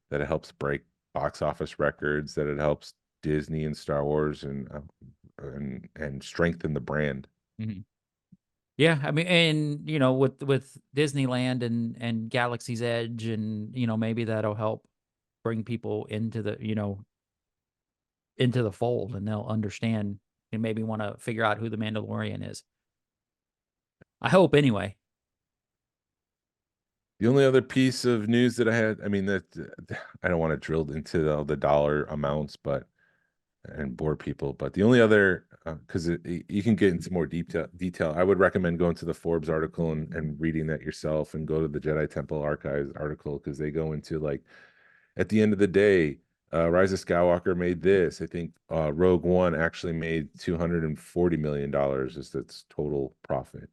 [SPEAKER 4] that it helps break box office records, that it helps Disney and Star Wars and strengthen the brand.
[SPEAKER 3] Mhm. Yeah, I mean, and with Disneyland and Galaxy's Edge, and maybe that'll help bring people into the fold, and they'll understand and maybe want to figure out who the Mandalorian is. I hope anyway.
[SPEAKER 4] The only other piece of news that I had, I mean, that I don't want to drill into all the dollar amounts, but and bore people. But the only other, because you can get into more detail, I would recommend going to the Forbes article and reading that yourself, and go to the Jedi Temple Archives article, because they go into, like, at the end of the day, Rise of Skywalker made this. I think Rogue One actually made $240 million as its total profit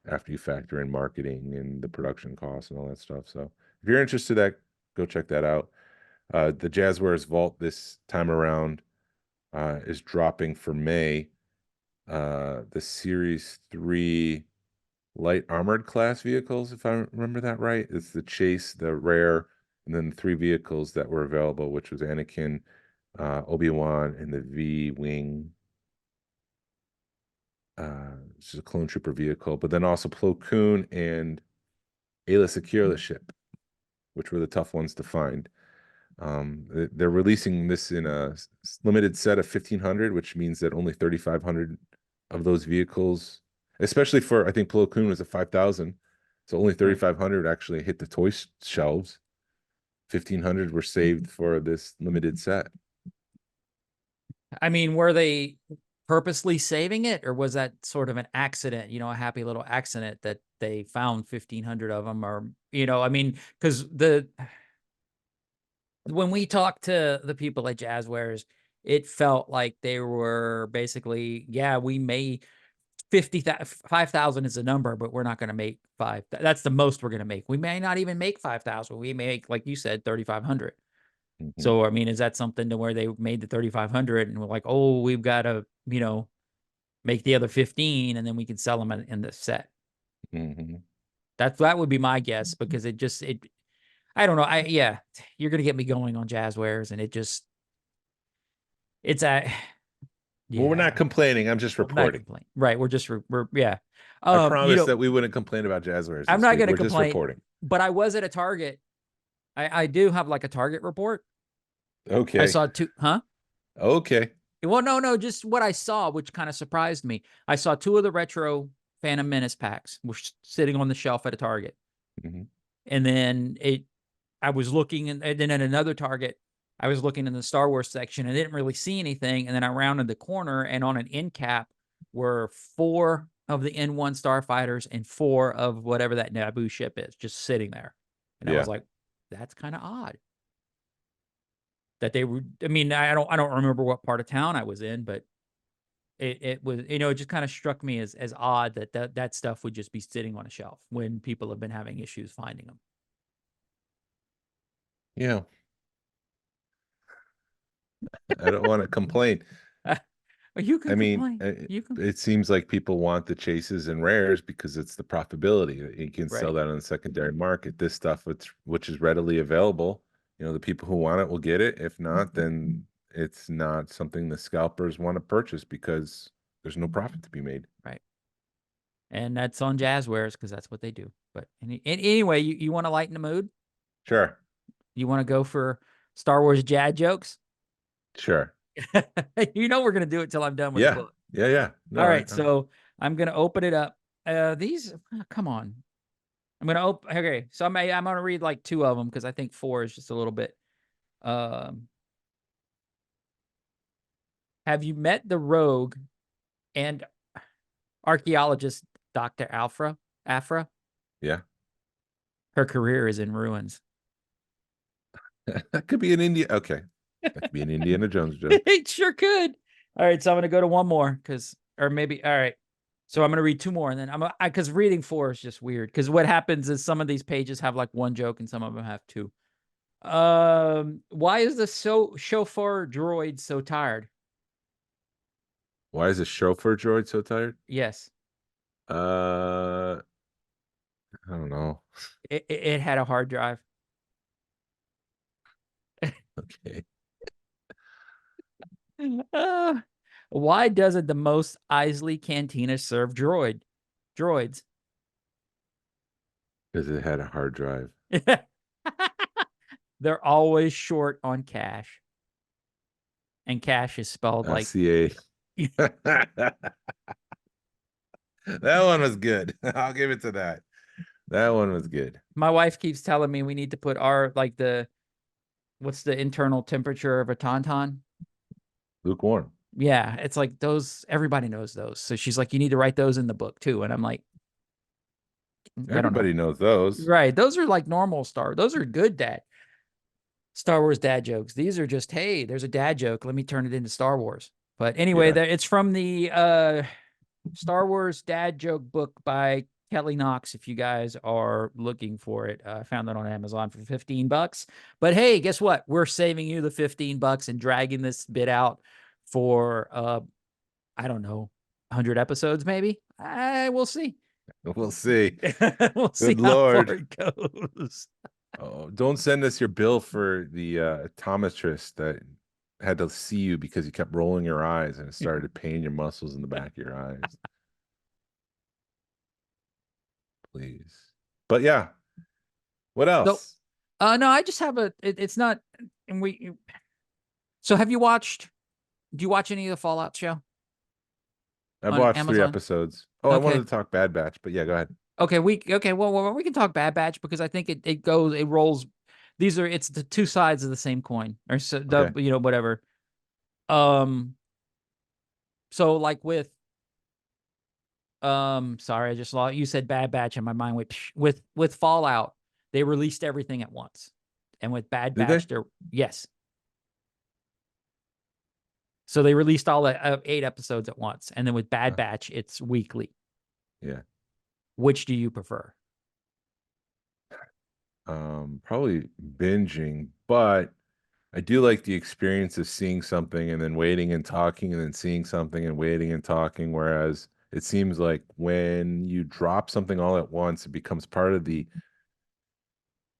[SPEAKER 4] after you factor in marketing and the production costs and all that stuff. So if you're interested in that, go check that out. The Jazzwares Vault this time around is dropping for May. The Series 3 light armored class vehicles, if I remember that right. It's the Chase, the Rare, and then the 3 vehicles that were available, which was Anakin, Obi-Wan, and the V-Wing which is a clone trooper vehicle, but then also Plo Koon and Ayla Secure the ship, which were the tough ones to find. They're releasing this in a limited set of 1,500, which means that only 3,500 of those vehicles, especially for, I think Plo Koon was a 5,000, so only 3,500 actually hit the toy shelves. 1,500 were saved for this limited set.
[SPEAKER 3] I mean, were they purposely saving it, or was that sort of an accident, a happy little accident that they found 1,500 of them? Or, I mean, because when we talked to the people at Jazzwares, it felt like they were basically, yeah, we may 5,000 is a number, but we're not going to make 5. That's the most we're going to make. We may not even make 5,000. We make, like you said, 3,500. So, I mean, is that something to where they made the 3,500 and we're like, oh, we've got to, make the other 15 and then we can sell them in the set. That would be my guess, because I don't know. You're going to get me going on Jazzwares, and
[SPEAKER 4] Well, we're not complaining. I'm just reporting.
[SPEAKER 3] Right. We're yeah.
[SPEAKER 4] I promised that we wouldn't complain about Jazzwares.
[SPEAKER 3] I'm not going to complain.
[SPEAKER 4] Just reporting.
[SPEAKER 3] But I was at a Target. I do have like a Target report.
[SPEAKER 4] Okay.
[SPEAKER 3] I saw 2, huh?
[SPEAKER 4] Okay.
[SPEAKER 3] Well, no, just what I saw, which kind of surprised me. I saw 2 of the retro Phantom Menace packs were sitting on the shelf at a Target. And then I was looking, and then at another Target, I was looking in the Star Wars section and didn't really see anything. And then I rounded the corner, and on an end cap were 4 of the N1 starfighters and 4 of whatever that Naboo ship is, just sitting there. And I was like, that's kind of odd. That they were, I mean, I don't remember what part of town I was in, but it was, it just kind of struck me as odd that stuff would just be sitting on a shelf when people have been having issues finding them.
[SPEAKER 4] Yeah. I don't want to complain.
[SPEAKER 3] You can complain.
[SPEAKER 4] It seems like people want the chases and rares because it's the profitability. You can sell that on the secondary market. This stuff, which is readily available, the people who want it will get it. If not, then it's not something the scalpers want to purchase because there's no profit to be made.
[SPEAKER 3] Right. And that's on Jazzwares because that's what they do. But anyway, you want to lighten the mood?
[SPEAKER 4] Sure.
[SPEAKER 3] You want to go for Star Wars Jad jokes?
[SPEAKER 4] Sure.
[SPEAKER 3] We're going to do it till I'm done with the book.
[SPEAKER 4] Yeah.
[SPEAKER 3] No, all right. So I'm going to open it up. Come on. I'm going to open. Okay. So I'm going to read like 2 of them because I think 4 is just a little bit. Have you met the rogue and archaeologist Dr. Afra?
[SPEAKER 4] Yeah.
[SPEAKER 3] Her career is in ruins.
[SPEAKER 4] That could be an Indiana. Okay. That could be an Indiana Jones joke.
[SPEAKER 3] It sure could. All right. So I'm going to go to one more all right. So I'm going to read 2 more, and then because reading 4 is just weird. Because what happens is some of these pages have like 1 joke and some of them have 2. Why is the chauffeur droid so tired?
[SPEAKER 4] Why is the chauffeur droid so tired?
[SPEAKER 3] Yes.
[SPEAKER 4] I don't know.
[SPEAKER 3] It had a hard drive.
[SPEAKER 4] Okay.
[SPEAKER 3] Why doesn't the Mos Eisley Cantina serve droids?
[SPEAKER 4] Because it had a hard drive.
[SPEAKER 3] They're always short on cash. And cash is spelled like
[SPEAKER 4] CA. That one was good. I'll give it to that. That one was good.
[SPEAKER 3] My wife keeps telling me we need to put what's the internal temperature of a tauntaun?
[SPEAKER 4] Lukewarm.
[SPEAKER 3] Yeah, it's like those, everybody knows those. So she's like, you need to write those in the book too. And I'm like,
[SPEAKER 4] everybody knows those.
[SPEAKER 3] Right. Those are like normal those are good Star Wars dad jokes. These are just, hey, there's a dad joke. Let me turn it into Star Wars. But anyway, it's from the Star Wars dad joke book by Kelly Knox. If you guys are looking for it, I found that on Amazon for $15. But hey, guess what? We're saving you the $15 and dragging this bit out for I don't know, 100 episodes maybe. We'll see.
[SPEAKER 4] We'll see.
[SPEAKER 3] We'll see how far it goes.
[SPEAKER 4] Oh, don't send us your bill for the optometrist that had to see you because you kept rolling your eyes and it started to pain your muscles in the back of your eyes. please. But yeah, what
[SPEAKER 3] So,
[SPEAKER 4] else?
[SPEAKER 3] no, I just have it's not, and so have you watched, do you watch any of the Fallout show
[SPEAKER 4] I've
[SPEAKER 3] on
[SPEAKER 4] watched 3
[SPEAKER 3] Amazon?
[SPEAKER 4] episodes. Oh, I wanted
[SPEAKER 3] Okay.
[SPEAKER 4] to talk Bad Batch, but yeah, go ahead.
[SPEAKER 3] Okay, well, we can talk Bad Batch because I think it rolls. It's the two sides of the same coin, or so,
[SPEAKER 4] Okay.
[SPEAKER 3] whatever. Um, so like with sorry, I just lost. You said Bad Batch, and my mind went psh. With Fallout. They released everything at once, and with Bad
[SPEAKER 4] Did they?
[SPEAKER 3] Batch, yes. So they released all the 8 episodes at once, and then with Bad
[SPEAKER 4] Uh,
[SPEAKER 3] Batch, it's weekly.
[SPEAKER 4] yeah.
[SPEAKER 3] Which do you prefer?
[SPEAKER 4] Probably binging, but I do like the experience of seeing something and then waiting and talking and then seeing something and waiting and talking. Whereas it seems like when you drop something all at once, it becomes part of the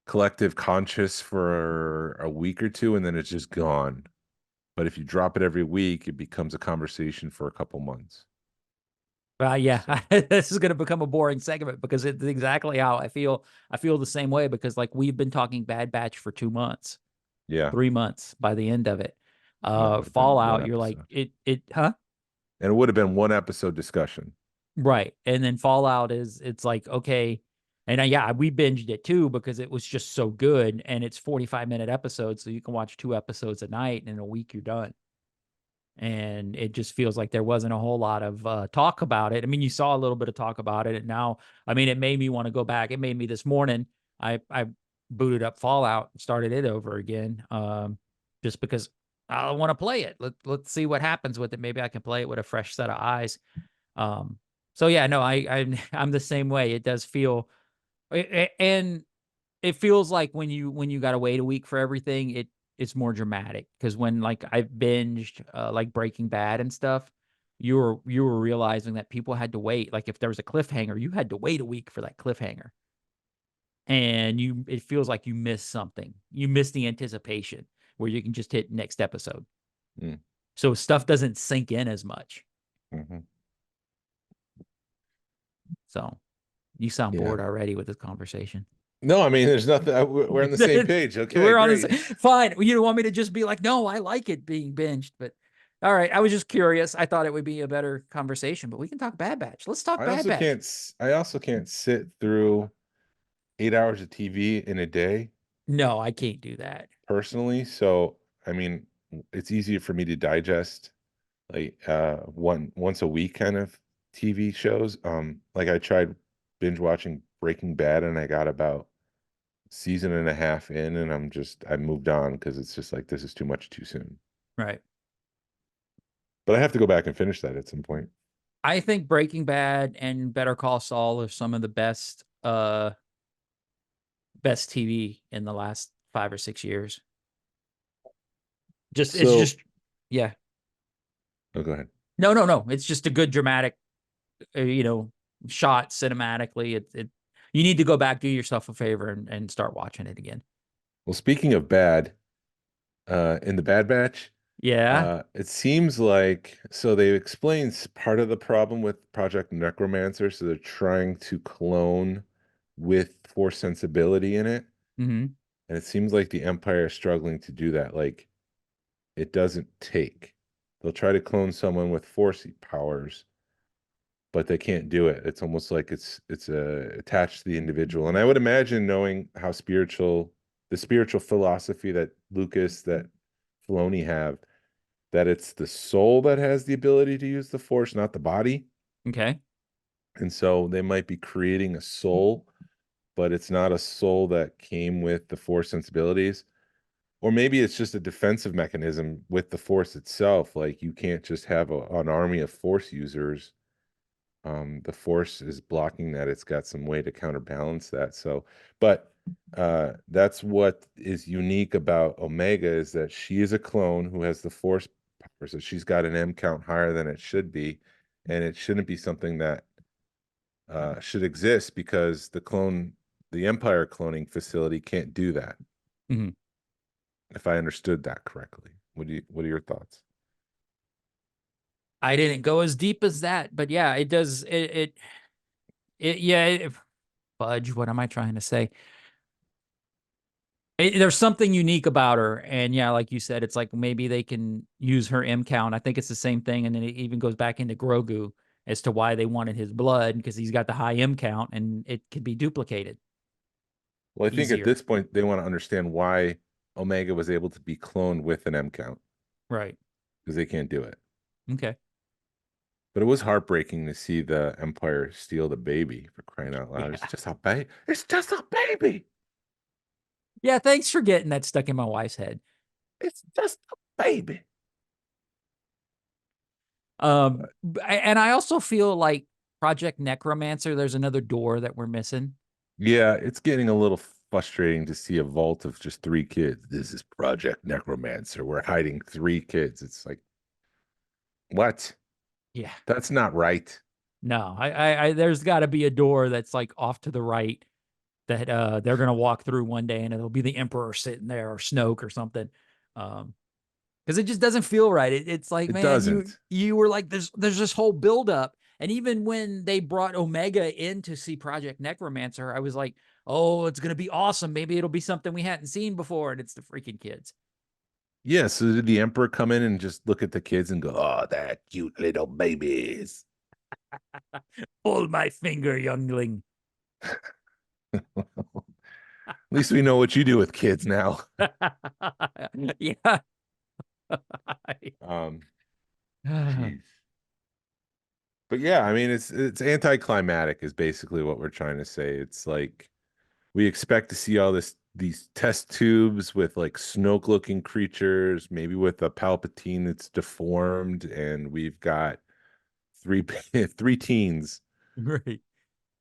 [SPEAKER 4] collective conscious for a week or two and then it's just gone. But if you drop it every week, it becomes a conversation for a couple months.
[SPEAKER 3] Yeah,
[SPEAKER 4] So,
[SPEAKER 3] this is going to become a boring segment because it's exactly how I feel. I feel the same way because like we've been talking Bad Batch for 2 months,
[SPEAKER 4] yeah.
[SPEAKER 3] 3 months by the end of it.
[SPEAKER 4] And it would have been one
[SPEAKER 3] Fallout, you're like
[SPEAKER 4] episode.
[SPEAKER 3] huh?
[SPEAKER 4] And it would have been one episode discussion.
[SPEAKER 3] Right. And then Fallout it's like, okay. And yeah, we binged it too because it was just so good. And it's 45-minute episodes. So you can watch 2 episodes a night, and in a week you're done. And it just feels like there wasn't a whole lot of talk about it. I mean, you saw a little bit of talk about it. And now, I mean, it made me want to go back. It made me this morning. I booted up Fallout and started it over again. Just because I want to play it. Let's see what happens with it. Maybe I can play it with a fresh set of eyes. Um, so yeah, no, I'm the same way. It does feel, and it feels like when you got to wait a week for everything, it's more dramatic because when like I binged like Breaking Bad and stuff, you were realizing that people had to wait. Like if there was a cliffhanger, you had to wait a week for that cliffhanger, and it feels like you missed something. You missed the anticipation where you can just hit next episode.
[SPEAKER 4] Mm.
[SPEAKER 3] So stuff doesn't sink in as much.
[SPEAKER 4] Mm-hmm.
[SPEAKER 3] So you sound
[SPEAKER 4] Yeah.
[SPEAKER 3] bored already with this conversation.
[SPEAKER 4] No, I mean, there's nothing. We're on the same page. Okay,
[SPEAKER 3] We're on
[SPEAKER 4] great.
[SPEAKER 3] this. Fine. You don't want me to just be like, no, I like it being binged, but all right. I was just curious. I thought it would be a better conversation, but we can talk Bad Batch. Let's talk Bad Batch.
[SPEAKER 4] I also can't sit through 8 hours of TV in a day
[SPEAKER 3] No, I can't do that.
[SPEAKER 4] personally. So, I mean, it's easier for me to digest like once a week kind of TV shows. Like I tried binge watching Breaking Bad and I got about season and a half in and I moved on because it's just like this is too much too soon.
[SPEAKER 3] Right.
[SPEAKER 4] But I have to go back and finish that at some point.
[SPEAKER 3] I think Breaking Bad and Better Call Saul are some of the best TV in the last 5 or 6 years. It's
[SPEAKER 4] So,
[SPEAKER 3] just, yeah.
[SPEAKER 4] oh, go ahead.
[SPEAKER 3] No. It's just a good dramatic, shot cinematically. You need to go back, do yourself a favor, and start watching it again.
[SPEAKER 4] Well, speaking of bad, in the Bad Batch,
[SPEAKER 3] Yeah.
[SPEAKER 4] it seems like so they explain part of the problem with Project Necromancer. So they're trying to clone with force sensibility in it.
[SPEAKER 3] Mm-hmm.
[SPEAKER 4] And it seems like the Empire is struggling to do that. Like it doesn't take. They'll try to clone someone with force powers, but they can't do it. It's almost like it's attached to the individual. And I would imagine knowing how the spiritual philosophy that Lucas, that Filoni have, that it's the soul that has the ability to use the force, not the body.
[SPEAKER 3] Okay.
[SPEAKER 4] And so they might be creating a soul, but it's not a soul that came with the force sensibilities. Or maybe it's just a defensive mechanism with the force itself. Like you can't just have an army of force users. The force is blocking that. It's got some way to counterbalance that. So, but that's what is unique about Omega is that she is a clone who has the force power. So she's got an M count higher than it should be, and it shouldn't be something that should exist because the Empire cloning facility can't do that.
[SPEAKER 3] Mm-hmm.
[SPEAKER 4] If I understood that correctly, what are your thoughts?
[SPEAKER 3] I didn't go as deep as that, but yeah, it does. Yeah. fudge. What am I trying to say? There's something unique about her, and yeah, like you said, it's like maybe they can use her M count. I think it's the same thing, and then it even goes back into Grogu as to why they wanted his blood, because he's got the high M count, and it could be duplicated
[SPEAKER 4] Well, I think at
[SPEAKER 3] easier.
[SPEAKER 4] this point they want to understand why Omega was able to be cloned with an M count
[SPEAKER 3] Right.
[SPEAKER 4] because they can't do it.
[SPEAKER 3] Okay.
[SPEAKER 4] But it was heartbreaking to see the Empire steal the baby, for crying out loud.
[SPEAKER 3] Yeah.
[SPEAKER 4] It's just a baby. It's just a baby.
[SPEAKER 3] Yeah. Thanks for getting that stuck in my wife's head.
[SPEAKER 4] It's just a baby.
[SPEAKER 3] And I also feel like Project Necromancer, there's another door that we're missing.
[SPEAKER 4] Yeah, it's getting a little frustrating to see a vault of just 3 kids. This is Project Necromancer. We're hiding 3 kids. It's like, what?
[SPEAKER 3] Yeah.
[SPEAKER 4] That's not right.
[SPEAKER 3] No, there's got to be a door that's like off to the right that they're gonna walk through one day, and it'll be the Emperor sitting there or Snoke or something. Because it just doesn't feel right. It's like,
[SPEAKER 4] It
[SPEAKER 3] man,
[SPEAKER 4] doesn't.
[SPEAKER 3] you were like, there's this whole buildup, and even when they brought Omega in to see Project Necromancer, I was like, oh, it's gonna be awesome. Maybe it'll be something we hadn't seen before, and it's the freaking kids.
[SPEAKER 4] Yeah, so did the Emperor come in and just look at the kids and go, oh, that cute little babies?
[SPEAKER 3] Pull my finger, youngling.
[SPEAKER 4] At least we know what you do with kids now.
[SPEAKER 3] Yeah.
[SPEAKER 4] Jeez. But yeah, I mean, it's anticlimactic is basically what we're trying to say. It's like we expect to see all these test tubes with like Snoke looking creatures, maybe with a Palpatine that's deformed, and we've got three three teens
[SPEAKER 3] Right.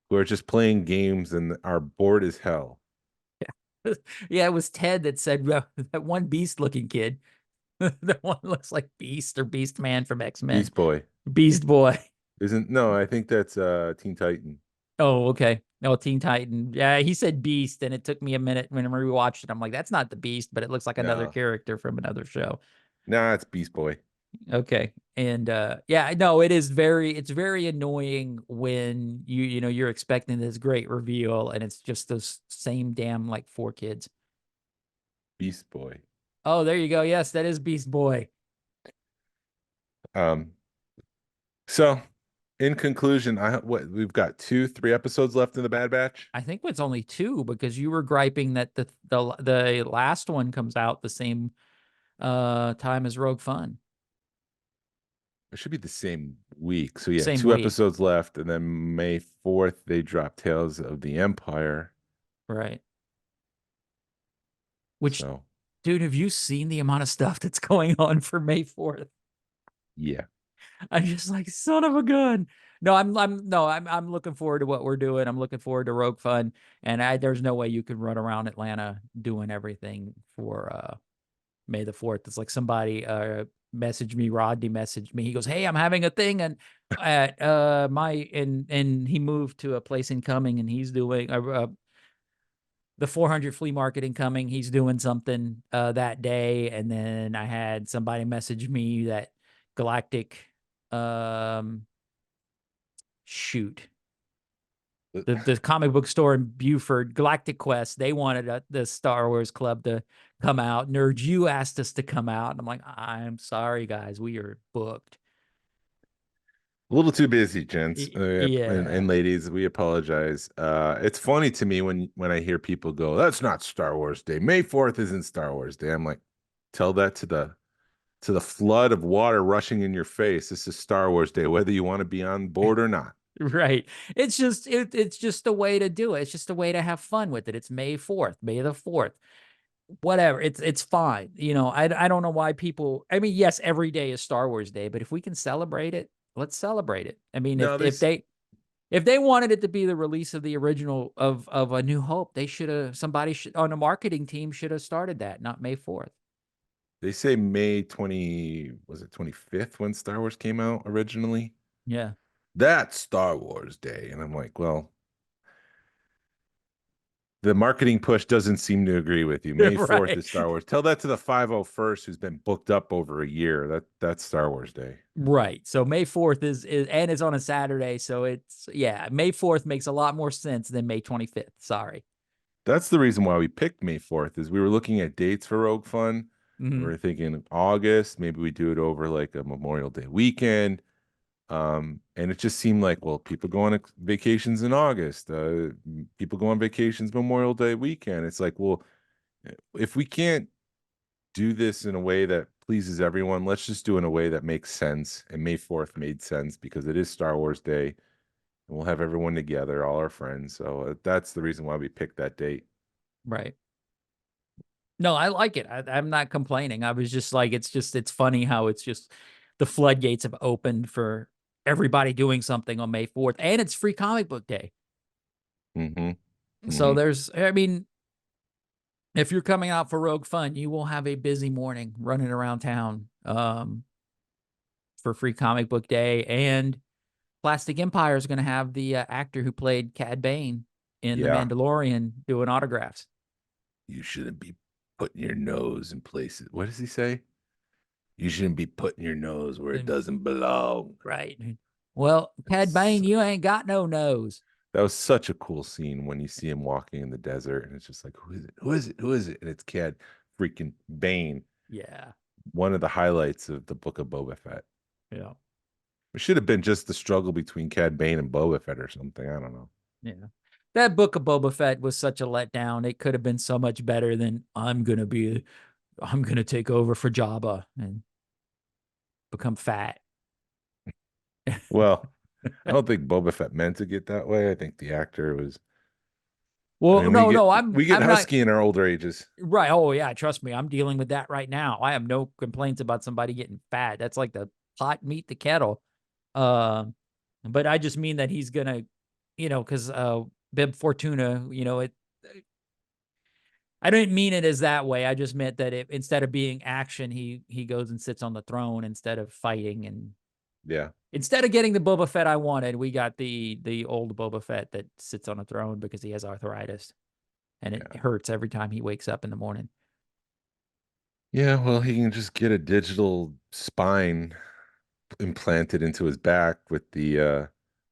[SPEAKER 4] who are just playing games and are bored as hell.
[SPEAKER 3] Yeah, it was Ted that said that one beast looking kid. That one looks like Beast or Beast Man from X-Men.
[SPEAKER 4] Beast Boy.
[SPEAKER 3] Beast Boy.
[SPEAKER 4] No, I think that's Teen Titan.
[SPEAKER 3] Oh, okay. No, Teen Titan. Yeah, he said Beast, and it took me a minute when we watched it. I'm like, that's not the Beast, but it looks like another
[SPEAKER 4] No.
[SPEAKER 3] character from another show.
[SPEAKER 4] Nah, it's Beast Boy.
[SPEAKER 3] Okay. And yeah, no, it's very annoying when you're expecting this great reveal, and it's just those same damn like 4 kids.
[SPEAKER 4] Beast Boy.
[SPEAKER 3] Oh, there you go. Yes, that is Beast Boy.
[SPEAKER 4] So in conclusion, we've got 3 episodes left in the Bad Batch.
[SPEAKER 3] I think it's only 2, because you were griping that the last one comes out the same time as Rogue Fun.
[SPEAKER 4] It should be the same week. So yeah,
[SPEAKER 3] Same
[SPEAKER 4] 2
[SPEAKER 3] week.
[SPEAKER 4] episodes left, and then May 4th they drop Tales of the Empire.
[SPEAKER 3] Right. Which,
[SPEAKER 4] So
[SPEAKER 3] dude, have you seen the amount of stuff that's going on for May 4th?
[SPEAKER 4] yeah.
[SPEAKER 3] I'm just like, son of a gun. No, I'm looking forward to what we're doing. I'm looking forward to Rogue Fun, and there's no way you can run around Atlanta doing everything for May the 4th. It's like somebody messaged me, Rodney messaged me. He goes, "Hey, I'm having a thing and at and he moved to a place in Cumming, and he's doing the 400 flea market in Cumming. He's doing something that day." And then I had somebody message me that Galactic shoot. The comic book store in Buford, Galactic Quest, they wanted the Star Wars Club to come out. Nerd, you asked us to come out. And I'm like, I'm sorry, guys. We are booked.
[SPEAKER 4] A little too busy, gents
[SPEAKER 3] Yeah.
[SPEAKER 4] and ladies. We apologize. It's funny to me when I hear people go, "That's not Star Wars Day. May 4th isn't Star Wars Day." I'm like, tell that to the flood of water rushing in your face. This is Star Wars Day, whether you want to be on board or not.
[SPEAKER 3] Right. It's just it's just a way to do it. It's just a way to have fun with it. It's May 4th, May the 4th. Whatever. It's fine. I don't know why people, I mean, yes, every day is Star Wars Day, but if we can celebrate it, let's celebrate it. I mean,
[SPEAKER 4] No,
[SPEAKER 3] if they wanted it to be the release of the original of A New Hope, somebody on the marketing team should have started that, not May 4th.
[SPEAKER 4] They say May 25th when Star Wars came out originally?
[SPEAKER 3] Yeah.
[SPEAKER 4] That's Star Wars Day. And I'm like, well, The marketing push doesn't seem to agree with you. May 4th
[SPEAKER 3] Right.
[SPEAKER 4] is Star Wars. Tell that to the 501st who's been booked up over a year. That's Star Wars Day.
[SPEAKER 3] Right. So May 4th is and it's on a Saturday. So it's, yeah, May 4th makes a lot more sense than May 25th. Sorry.
[SPEAKER 4] That's the reason why we picked May 4th is we were looking at dates for Rogue Fun. We
[SPEAKER 3] Mhm.
[SPEAKER 4] were thinking August, maybe we do it over like a Memorial Day weekend. And it just seemed like, well, people go on vacations in August. People go on vacations Memorial Day weekend. It's like, well, if we can't do this in a way that pleases everyone, let's just do it in a way that makes sense. And May 4th made sense because it is Star Wars Day, and we'll have everyone together, all our friends. So that's the reason why we picked that date.
[SPEAKER 3] Right. No, I like it. I'm not complaining. I was just like, it's funny how it's just the floodgates have opened for everybody doing something on May 4th, and it's free comic book day.
[SPEAKER 4] Mm-hmm.
[SPEAKER 3] So
[SPEAKER 4] Mm-hmm.
[SPEAKER 3] I mean, if you're coming out for Rogue Fun, you will have a busy morning running around town for free comic book day. And Plastic Empire is going to have the actor who played Cad Bane in The
[SPEAKER 4] Yeah.
[SPEAKER 3] Mandalorian doing autographs.
[SPEAKER 4] You shouldn't be putting your nose in places. What does he say? You shouldn't be putting your nose where it doesn't belong.
[SPEAKER 3] Right. Well, Cad Bane, you ain't got no nose.
[SPEAKER 4] That was such a cool scene when you see him walking in the desert, and it's just like, who is it? Who is it? Who is it? And it's Cad freaking Bane.
[SPEAKER 3] Yeah.
[SPEAKER 4] One of the highlights of the Book of Boba Fett.
[SPEAKER 3] Yeah.
[SPEAKER 4] It should have been just the struggle between Cad Bane and Boba Fett or something. I don't know.
[SPEAKER 3] Yeah. That Book of Boba Fett was such a letdown. It could have been so much better than I'm going to take over for Jabba and become fat.
[SPEAKER 4] Well, I don't think Boba Fett meant to get that way. I think the actor was. I
[SPEAKER 3] Well,
[SPEAKER 4] mean,
[SPEAKER 3] no,
[SPEAKER 4] we get
[SPEAKER 3] I'm not
[SPEAKER 4] husky in our older ages.
[SPEAKER 3] right. Oh yeah, trust me, I'm dealing with that right now. I have no complaints about somebody getting fat. That's like the pot meet the kettle. But I just mean that he's gonna, because Bib Fortuna, I didn't mean it as that way. I just meant that instead of being action, he goes and sits on the throne instead of fighting, and
[SPEAKER 4] Yeah.
[SPEAKER 3] instead of getting the Boba Fett I wanted, we got the old Boba Fett that sits on a throne because he has arthritis, and it hurts every time he wakes up in the morning.
[SPEAKER 4] Yeah, well, he can just get a digital spine implanted into his back with the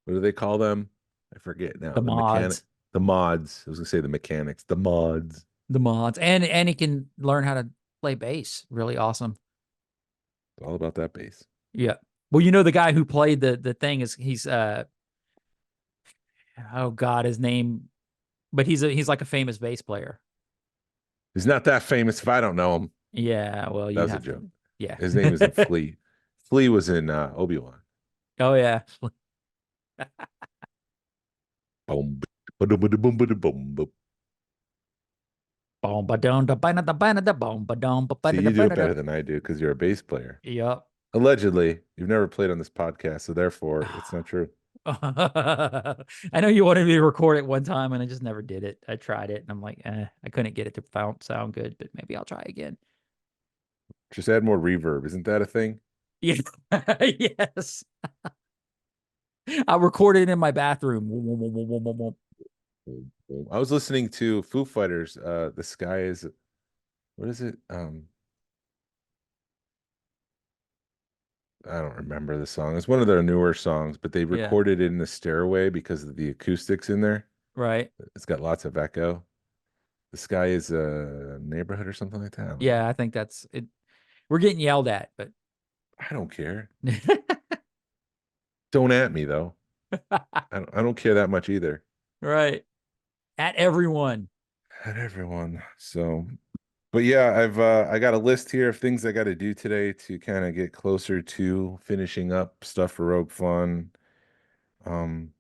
[SPEAKER 4] what do they call them? I forget now.
[SPEAKER 3] The mods.
[SPEAKER 4] The mods. I was gonna say the mechanics, the mods.
[SPEAKER 3] The mods, and he can learn how to play bass. Really awesome.
[SPEAKER 4] It's all about that bass.
[SPEAKER 3] Yeah. Well, the guy who played the thing he's oh God, his name, but he's like a famous bass player.
[SPEAKER 4] He's not that famous if I don't know him.
[SPEAKER 3] Yeah. Well,
[SPEAKER 4] That
[SPEAKER 3] you
[SPEAKER 4] was a
[SPEAKER 3] have
[SPEAKER 4] joke.
[SPEAKER 3] to. Yeah.
[SPEAKER 4] His name isn't Flea. Flea was in Obi-Wan.
[SPEAKER 3] Oh yeah.
[SPEAKER 4] Boom, boom, boom, boom, boom, boom, boom. See, you do it better than I do because you're a bass player.
[SPEAKER 3] Yep.
[SPEAKER 4] Allegedly, you've never played on this podcast, so therefore it's not true.
[SPEAKER 3] I know you wanted me to record it one time, and I just never did it. I tried it, and I'm like, I couldn't get it to sound good, but maybe I'll try again.
[SPEAKER 4] Just add more reverb. Isn't that a thing?
[SPEAKER 3] Yeah. Yes. I recorded it in my bathroom.
[SPEAKER 4] I was listening to Foo Fighters. The Sky is, what is it? I don't remember the song. It's one of their newer songs, but they
[SPEAKER 3] Yeah.
[SPEAKER 4] recorded it in the stairway because of the acoustics in there.
[SPEAKER 3] Right.
[SPEAKER 4] It's got lots of echo. The Sky is a neighborhood or something like that. I don't know.
[SPEAKER 3] Yeah, I think that's it. We're getting yelled at, but
[SPEAKER 4] I don't care. Don't at me though. I don't care that much either.
[SPEAKER 3] right. At everyone.
[SPEAKER 4] At everyone. So, but yeah, I got a list here of things I got to do today to kind of get closer to finishing up stuff for Rogue Fun. And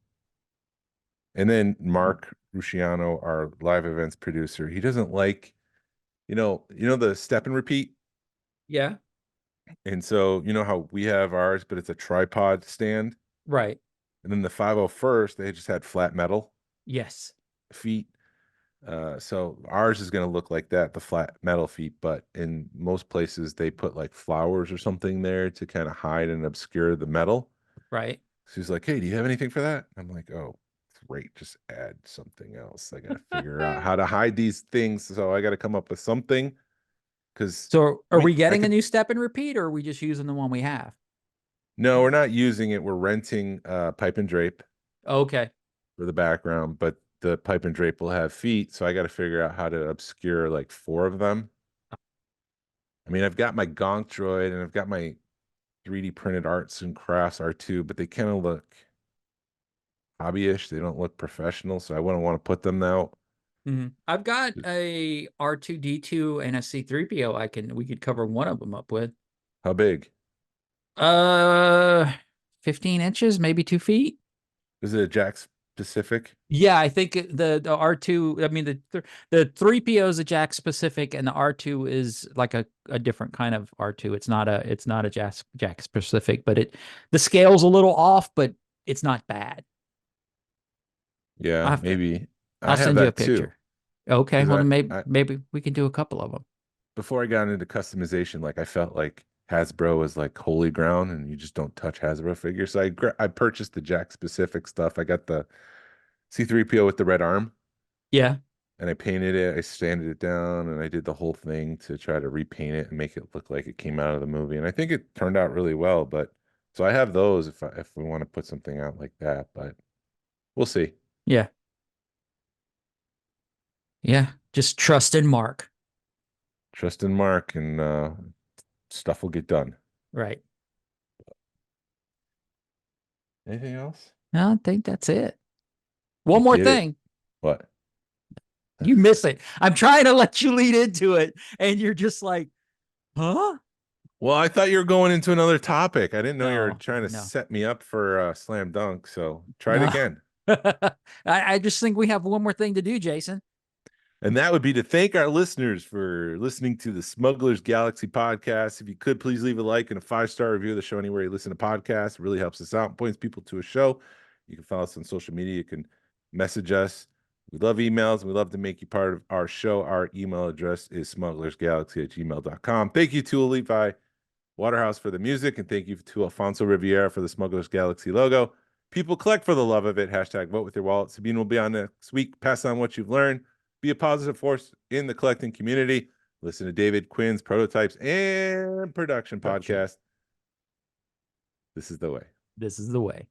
[SPEAKER 4] then Mark Rusciano, our live events producer, he doesn't like, the step and repeat.
[SPEAKER 3] Yeah.
[SPEAKER 4] And so, you know how we have ours, but it's a tripod stand.
[SPEAKER 3] Right.
[SPEAKER 4] And then the 501st, they just had flat metal
[SPEAKER 3] Yes.
[SPEAKER 4] feet. So ours is going to look like that, the flat metal feet, but in most places they put like flowers or something there to kind of hide and obscure the metal.
[SPEAKER 3] Right.
[SPEAKER 4] So he's like, "Hey, do you have anything for that?" I'm like, "Oh, great. Just add something else. I gotta figure out how to hide these things. So I gotta come up with something. Because
[SPEAKER 3] So
[SPEAKER 4] I
[SPEAKER 3] are
[SPEAKER 4] mean,
[SPEAKER 3] we
[SPEAKER 4] I
[SPEAKER 3] getting a
[SPEAKER 4] could
[SPEAKER 3] new step and repeat, or are we just using the one we have?
[SPEAKER 4] no, we're not using it. We're renting pipe and drape
[SPEAKER 3] Okay.
[SPEAKER 4] for the background, but the pipe and drape will have feet. So I got to figure out how to obscure like 4 of them. I mean, I've got my Gonk droid and I've got my 3D printed arts and crafts R2, but they kind of look hobbyish. They don't look professional, so I wouldn't want to put them out.
[SPEAKER 3] I've got a R2D2 and a C3PO. We could cover one of them up with.
[SPEAKER 4] How big?
[SPEAKER 3] 15 inches, maybe 2 feet.
[SPEAKER 4] Is it a Jack specific?
[SPEAKER 3] Yeah, I think the R2, I mean the 3PO is a Jack specific, and the R2 is like a different kind of R2. It's not a Jack specific, but the scale's a little off, but it's not bad.
[SPEAKER 4] Yeah, maybe. I
[SPEAKER 3] I'll
[SPEAKER 4] have
[SPEAKER 3] send you a
[SPEAKER 4] that too.
[SPEAKER 3] picture. Okay,
[SPEAKER 4] 'Cause
[SPEAKER 3] well then maybe we can do a couple of them.
[SPEAKER 4] before I got into customization, like I felt like Hasbro was like holy ground, and you just don't touch Hasbro figures. So I purchased the Jack specific stuff. I got the C3PO with the red arm,
[SPEAKER 3] Yeah.
[SPEAKER 4] and I painted it. I sanded it down, and I did the whole thing to try to repaint it and make it look like it came out of the movie. And I think it turned out really well. But so I have those if we want to put something out like that, but we'll see.
[SPEAKER 3] Yeah. Yeah. Just trust in Mark.
[SPEAKER 4] Trust in Mark, and stuff will get done.
[SPEAKER 3] Right.
[SPEAKER 4] Anything else?
[SPEAKER 3] No, I think that's it. One more
[SPEAKER 4] Did it.
[SPEAKER 3] thing.
[SPEAKER 4] What?
[SPEAKER 3] You miss it. I'm trying to let you lead into it, and you're just like, huh?
[SPEAKER 4] Well, I thought you were going into another topic. I didn't know you were
[SPEAKER 3] No,
[SPEAKER 4] trying to
[SPEAKER 3] no.
[SPEAKER 4] set me up for slam dunk. So try it
[SPEAKER 3] No.
[SPEAKER 4] again.
[SPEAKER 3] I just think we have one more thing to do, Jason.
[SPEAKER 4] And that would be to thank our listeners for listening to the Smugglers Galaxy Podcast. If you could, please leave a like and a 5-star review of the show anywhere you listen to podcasts. It really helps us out and points people to a show. You can follow us on social media. You can message us. We love emails, and we love to make you part of our show. Our email address is smugglersgalaxy@gmail.com. Thank you to Levi Waterhouse for the music, and thank you to Alfonso Riviera for the Smugglers Galaxy logo. People collect for the love of it. Hashtag vote with your wallet. Sabine will be on next week. Pass on what you've learned. Be a positive force in the collecting community. Listen to David Quinn's Prototypes and Production podcast. This is the way.
[SPEAKER 3] This is the way.